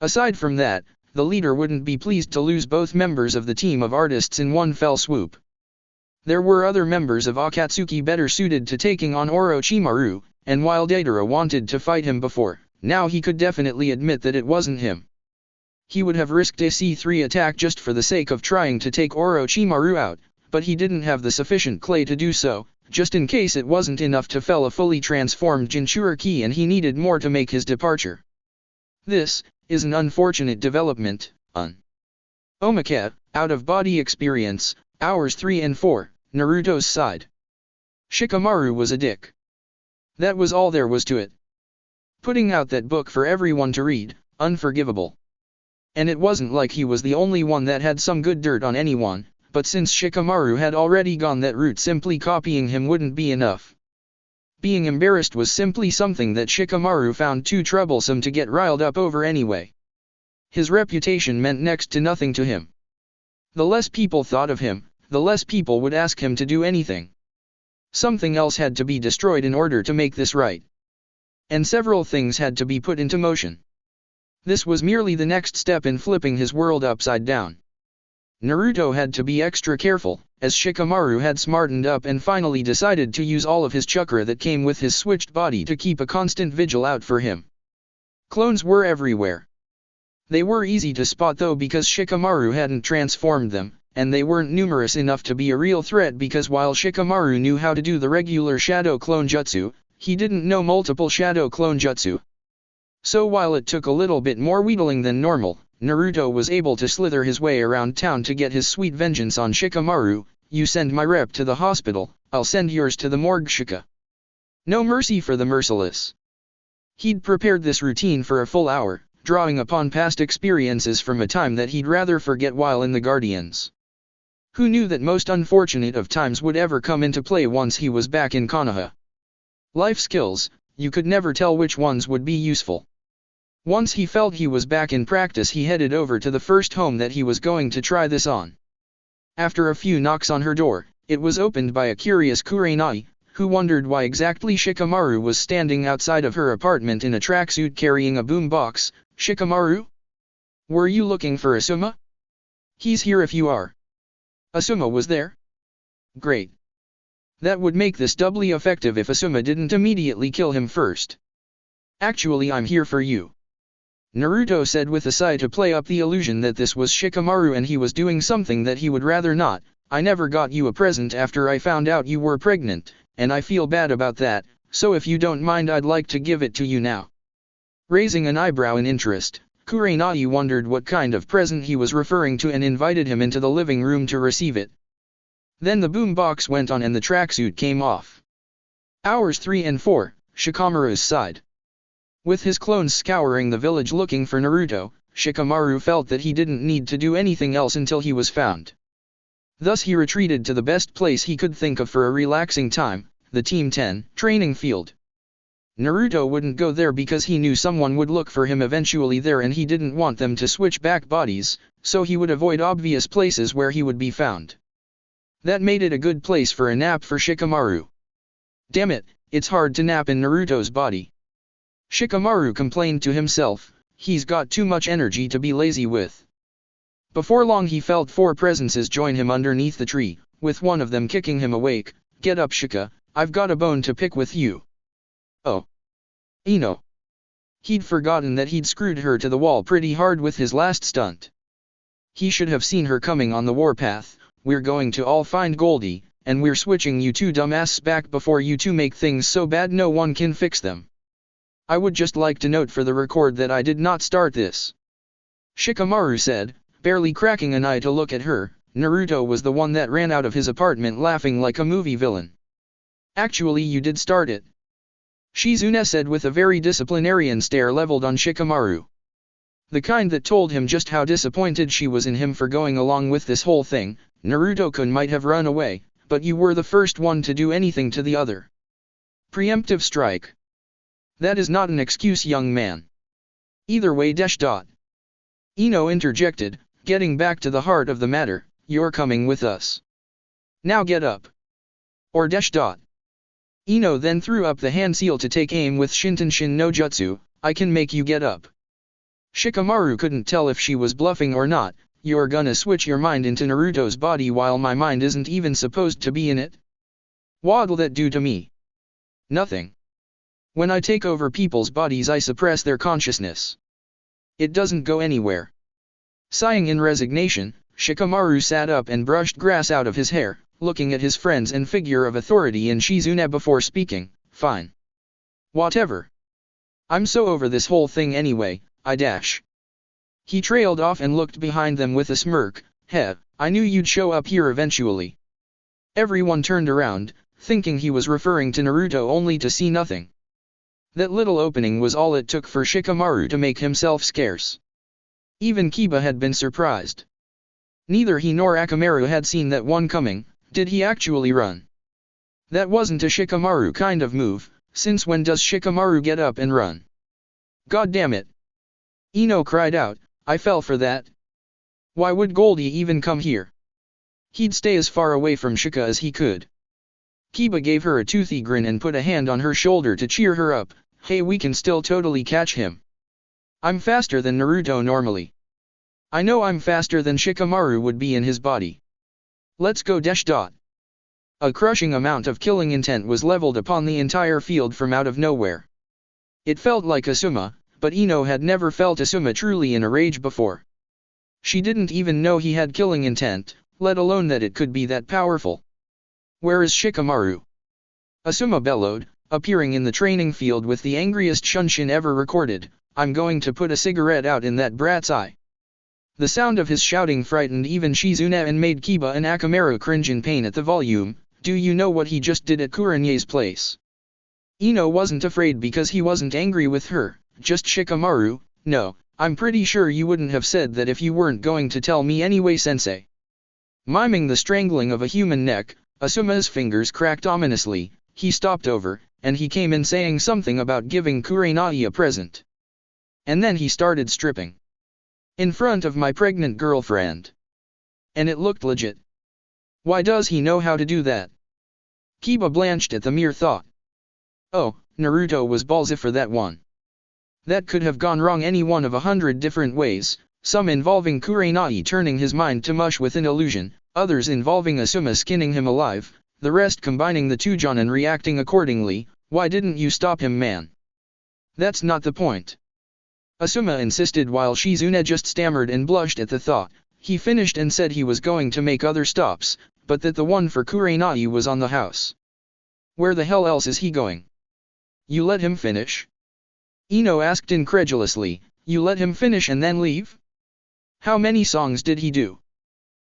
Aside from that, the leader wouldn't be pleased to lose both members of the team of artists in one fell swoop. There were other members of Akatsuki better suited to taking on Orochimaru, and while Deidara wanted to fight him before, now he could definitely admit that it wasn't him. He would have risked a C3 attack just for the sake of trying to take Orochimaru out, but he didn't have the sufficient clay to do so, just in case it wasn't enough to fell a fully transformed Jinchuriki and he needed more to make his departure. This is an unfortunate development. Omaka, out-of-body experience, hours 3 and 4, Naruto's side. Shikamaru was a dick. That was all there was to it. Putting out that book for everyone to read, unforgivable. And it wasn't like he was the only one that had some good dirt on anyone, but since Shikamaru had already gone that route, simply copying him wouldn't be enough. Being embarrassed was simply something that Shikamaru found too troublesome to get riled up over anyway. His reputation meant next to nothing to him. The less people thought of him, the less people would ask him to do anything. Something else had to be destroyed in order to make this right. And several things had to be put into motion. This was merely the next step in flipping his world upside down. Naruto had to be extra careful, as Shikamaru had smartened up and finally decided to use all of his chakra that came with his switched body to keep a constant vigil out for him. Clones were everywhere. They were easy to spot though because Shikamaru hadn't transformed them, and they weren't numerous enough to be a real threat because while Shikamaru knew how to do the regular shadow clone jutsu, he didn't know multiple shadow clone jutsu. So while it took a little bit more wheedling than normal, Naruto was able to slither his way around town to get his sweet vengeance on Shikamaru. You send my rep to the hospital, I'll send yours to the morgue, Shika. No mercy for the merciless. He'd prepared this routine for a full hour, drawing upon past experiences from a time that he'd rather forget while in the Guardians. Who knew that most unfortunate of times would ever come into play once he was back in Konoha? Life skills, you could never tell which ones would be useful. Once he felt he was back in practice, he headed over to the first home that he was going to try this on. After a few knocks on her door, it was opened by a curious Kurenai, who wondered why exactly Shikamaru was standing outside of her apartment in a tracksuit carrying a boombox. Shikamaru? Were you looking for Asuma? He's here if you are. Asuma was there? Great. That would make this doubly effective if Asuma didn't immediately kill him first. Actually, I'm here for you. Naruto said with a sigh to play up the illusion that this was Shikamaru and he was doing something that he would rather not. I never got you a present after I found out you were pregnant, and I feel bad about that, so if you don't mind I'd like to give it to you now. Raising an eyebrow in interest, Kurenai wondered what kind of present he was referring to and invited him into the living room to receive it. Then the boombox went on and the tracksuit came off. Hours 3 and 4, Shikamaru's side. With his clones scouring the village looking for Naruto, Shikamaru felt that he didn't need to do anything else until he was found. Thus he retreated to the best place he could think of for a relaxing time, the Team 10 training field. Naruto wouldn't go there because he knew someone would look for him eventually there and he didn't want them to switch back bodies, so he would avoid obvious places where he would be found. That made it a good place for a nap for Shikamaru. Damn it, it's hard to nap in Naruto's body. Shikamaru complained to himself, he's got too much energy to be lazy with. Before long he felt 4 presences join him underneath the tree, with one of them kicking him awake. Get up, Shika, I've got a bone to pick with you. Oh. Ino. He'd forgotten that he'd screwed her to the wall pretty hard with his last stunt. He should have seen her coming on the warpath. We're going to all find Goldie, and we're switching you two dumbasses back before you two make things so bad no one can fix them. I would just like to note for the record that I did not start this. Shikamaru said, barely cracking an eye to look at her. Naruto was the one that ran out of his apartment laughing like a movie villain. Actually, you did start it. Shizune said with a very disciplinarian stare leveled on Shikamaru. The kind that told him just how disappointed she was in him for going along with this whole thing. Naruto-kun might have run away, but you were the first one to do anything to the other. Preemptive strike. That is not an excuse, young man. Either way. Ino interjected, getting back to the heart of the matter, you're coming with us. Now get up. Or Ino then threw up the hand seal to take aim with Shintenshin no Jutsu. I can make you get up. Shikamaru couldn't tell if she was bluffing or not. You're gonna switch your mind into Naruto's body while my mind isn't even supposed to be in it? What'll that do to me? Nothing. When I take over people's bodies I suppress their consciousness. It doesn't go anywhere. Sighing in resignation, Shikamaru sat up and brushed grass out of his hair, looking at his friends and figure of authority in Shizune before speaking. Fine. Whatever. I'm so over this whole thing anyway, I dash. He trailed off and looked behind them with a smirk. Heh, I knew you'd show up here eventually. Everyone turned around, thinking he was referring to Naruto only to see nothing. That little opening was all it took for Shikamaru to make himself scarce. Even Kiba had been surprised. Neither he nor Akamaru had seen that one coming. Did he actually run? That wasn't a Shikamaru kind of move. Since when does Shikamaru get up and run? God damn it. Ino cried out, I fell for that. Why would Goldie even come here? He'd stay as far away from Shika as he could. Kiba gave her a toothy grin and put a hand on her shoulder to cheer her up. Hey, we can still totally catch him. I'm faster than Naruto normally. I know I'm faster than Shikamaru would be in his body. Let's go dash dot. A crushing amount of killing intent was leveled upon the entire field from out of nowhere. It felt like Asuma, but Ino had never felt Asuma truly in a rage before. She didn't even know he had killing intent, let alone that it could be that powerful. Where is Shikamaru? Asuma bellowed, appearing in the training field with the angriest shunshin ever recorded. I'm going to put a cigarette out in that brat's eye. The sound of his shouting frightened even Shizune and made Kiba and Akamaru cringe in pain at the volume. Do you know what he just did at Kurenye's place? Ino wasn't afraid because he wasn't angry with her, just Shikamaru. No, I'm pretty sure you wouldn't have said that if you weren't going to tell me anyway, sensei. Miming the strangling of a human neck, Asuma's fingers cracked ominously. He stopped over, and he came in saying something about giving Kurenai a present. And then he started stripping. In front of my pregnant girlfriend. And it looked legit. Why does he know how to do that? Kiba blanched at the mere thought. Oh, Naruto was ballsy for that one. That could have gone wrong any one of 100 different ways, some involving Kurenai turning his mind to mush with an illusion, others involving Asuma skinning him alive, the rest combining the two Jonin reacting accordingly. Why didn't you stop him, man? That's not the point. Asuma insisted while Shizune just stammered and blushed at the thought. He finished and said he was going to make other stops, but that the one for Kurenai was on the house. Where the hell else is he going? You let him finish? Ino asked incredulously. You let him finish and then leave? How many songs did he do?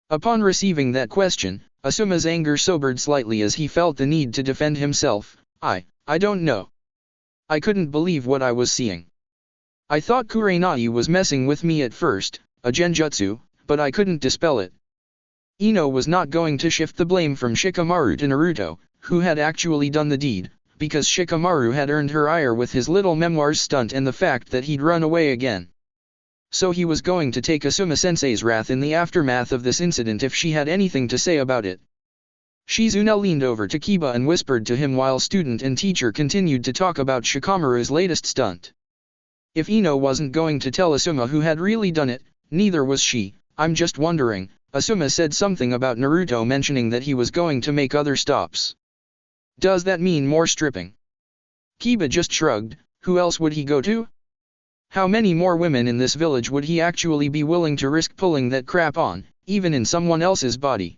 Upon receiving that question, Asuma's anger sobered slightly as he felt the need to defend himself. I don't know. I couldn't believe what I was seeing. I thought Kurenai was messing with me at first, a genjutsu, but I couldn't dispel it. Ino was not going to shift the blame from Shikamaru to Naruto, who had actually done the deed, because Shikamaru had earned her ire with his little memoirs stunt and the fact that he'd run away again. So he was going to take Asuma-sensei's wrath in the aftermath of this incident if she had anything to say about it. Shizune leaned over to Kiba and whispered to him while student and teacher continued to talk about Shikamaru's latest stunt. If Ino wasn't going to tell Asuma who had really done it, neither was she. I'm just wondering, Asuma said something about Naruto mentioning that he was going to make other stops. Does that mean more stripping? Kiba just shrugged. Who else would he go to? How many more women in this village would he actually be willing to risk pulling that crap on, even in someone else's body?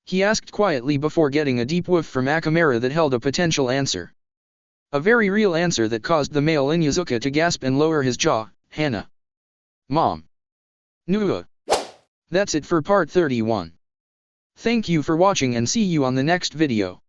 He asked quietly before getting a deep whiff from Akamaru that held a potential answer. A very real answer that caused the male Inuzuka to gasp and lower his jaw. Hana. Mom. Nua. That's it for part 31. Thank you for watching and see you on the next video.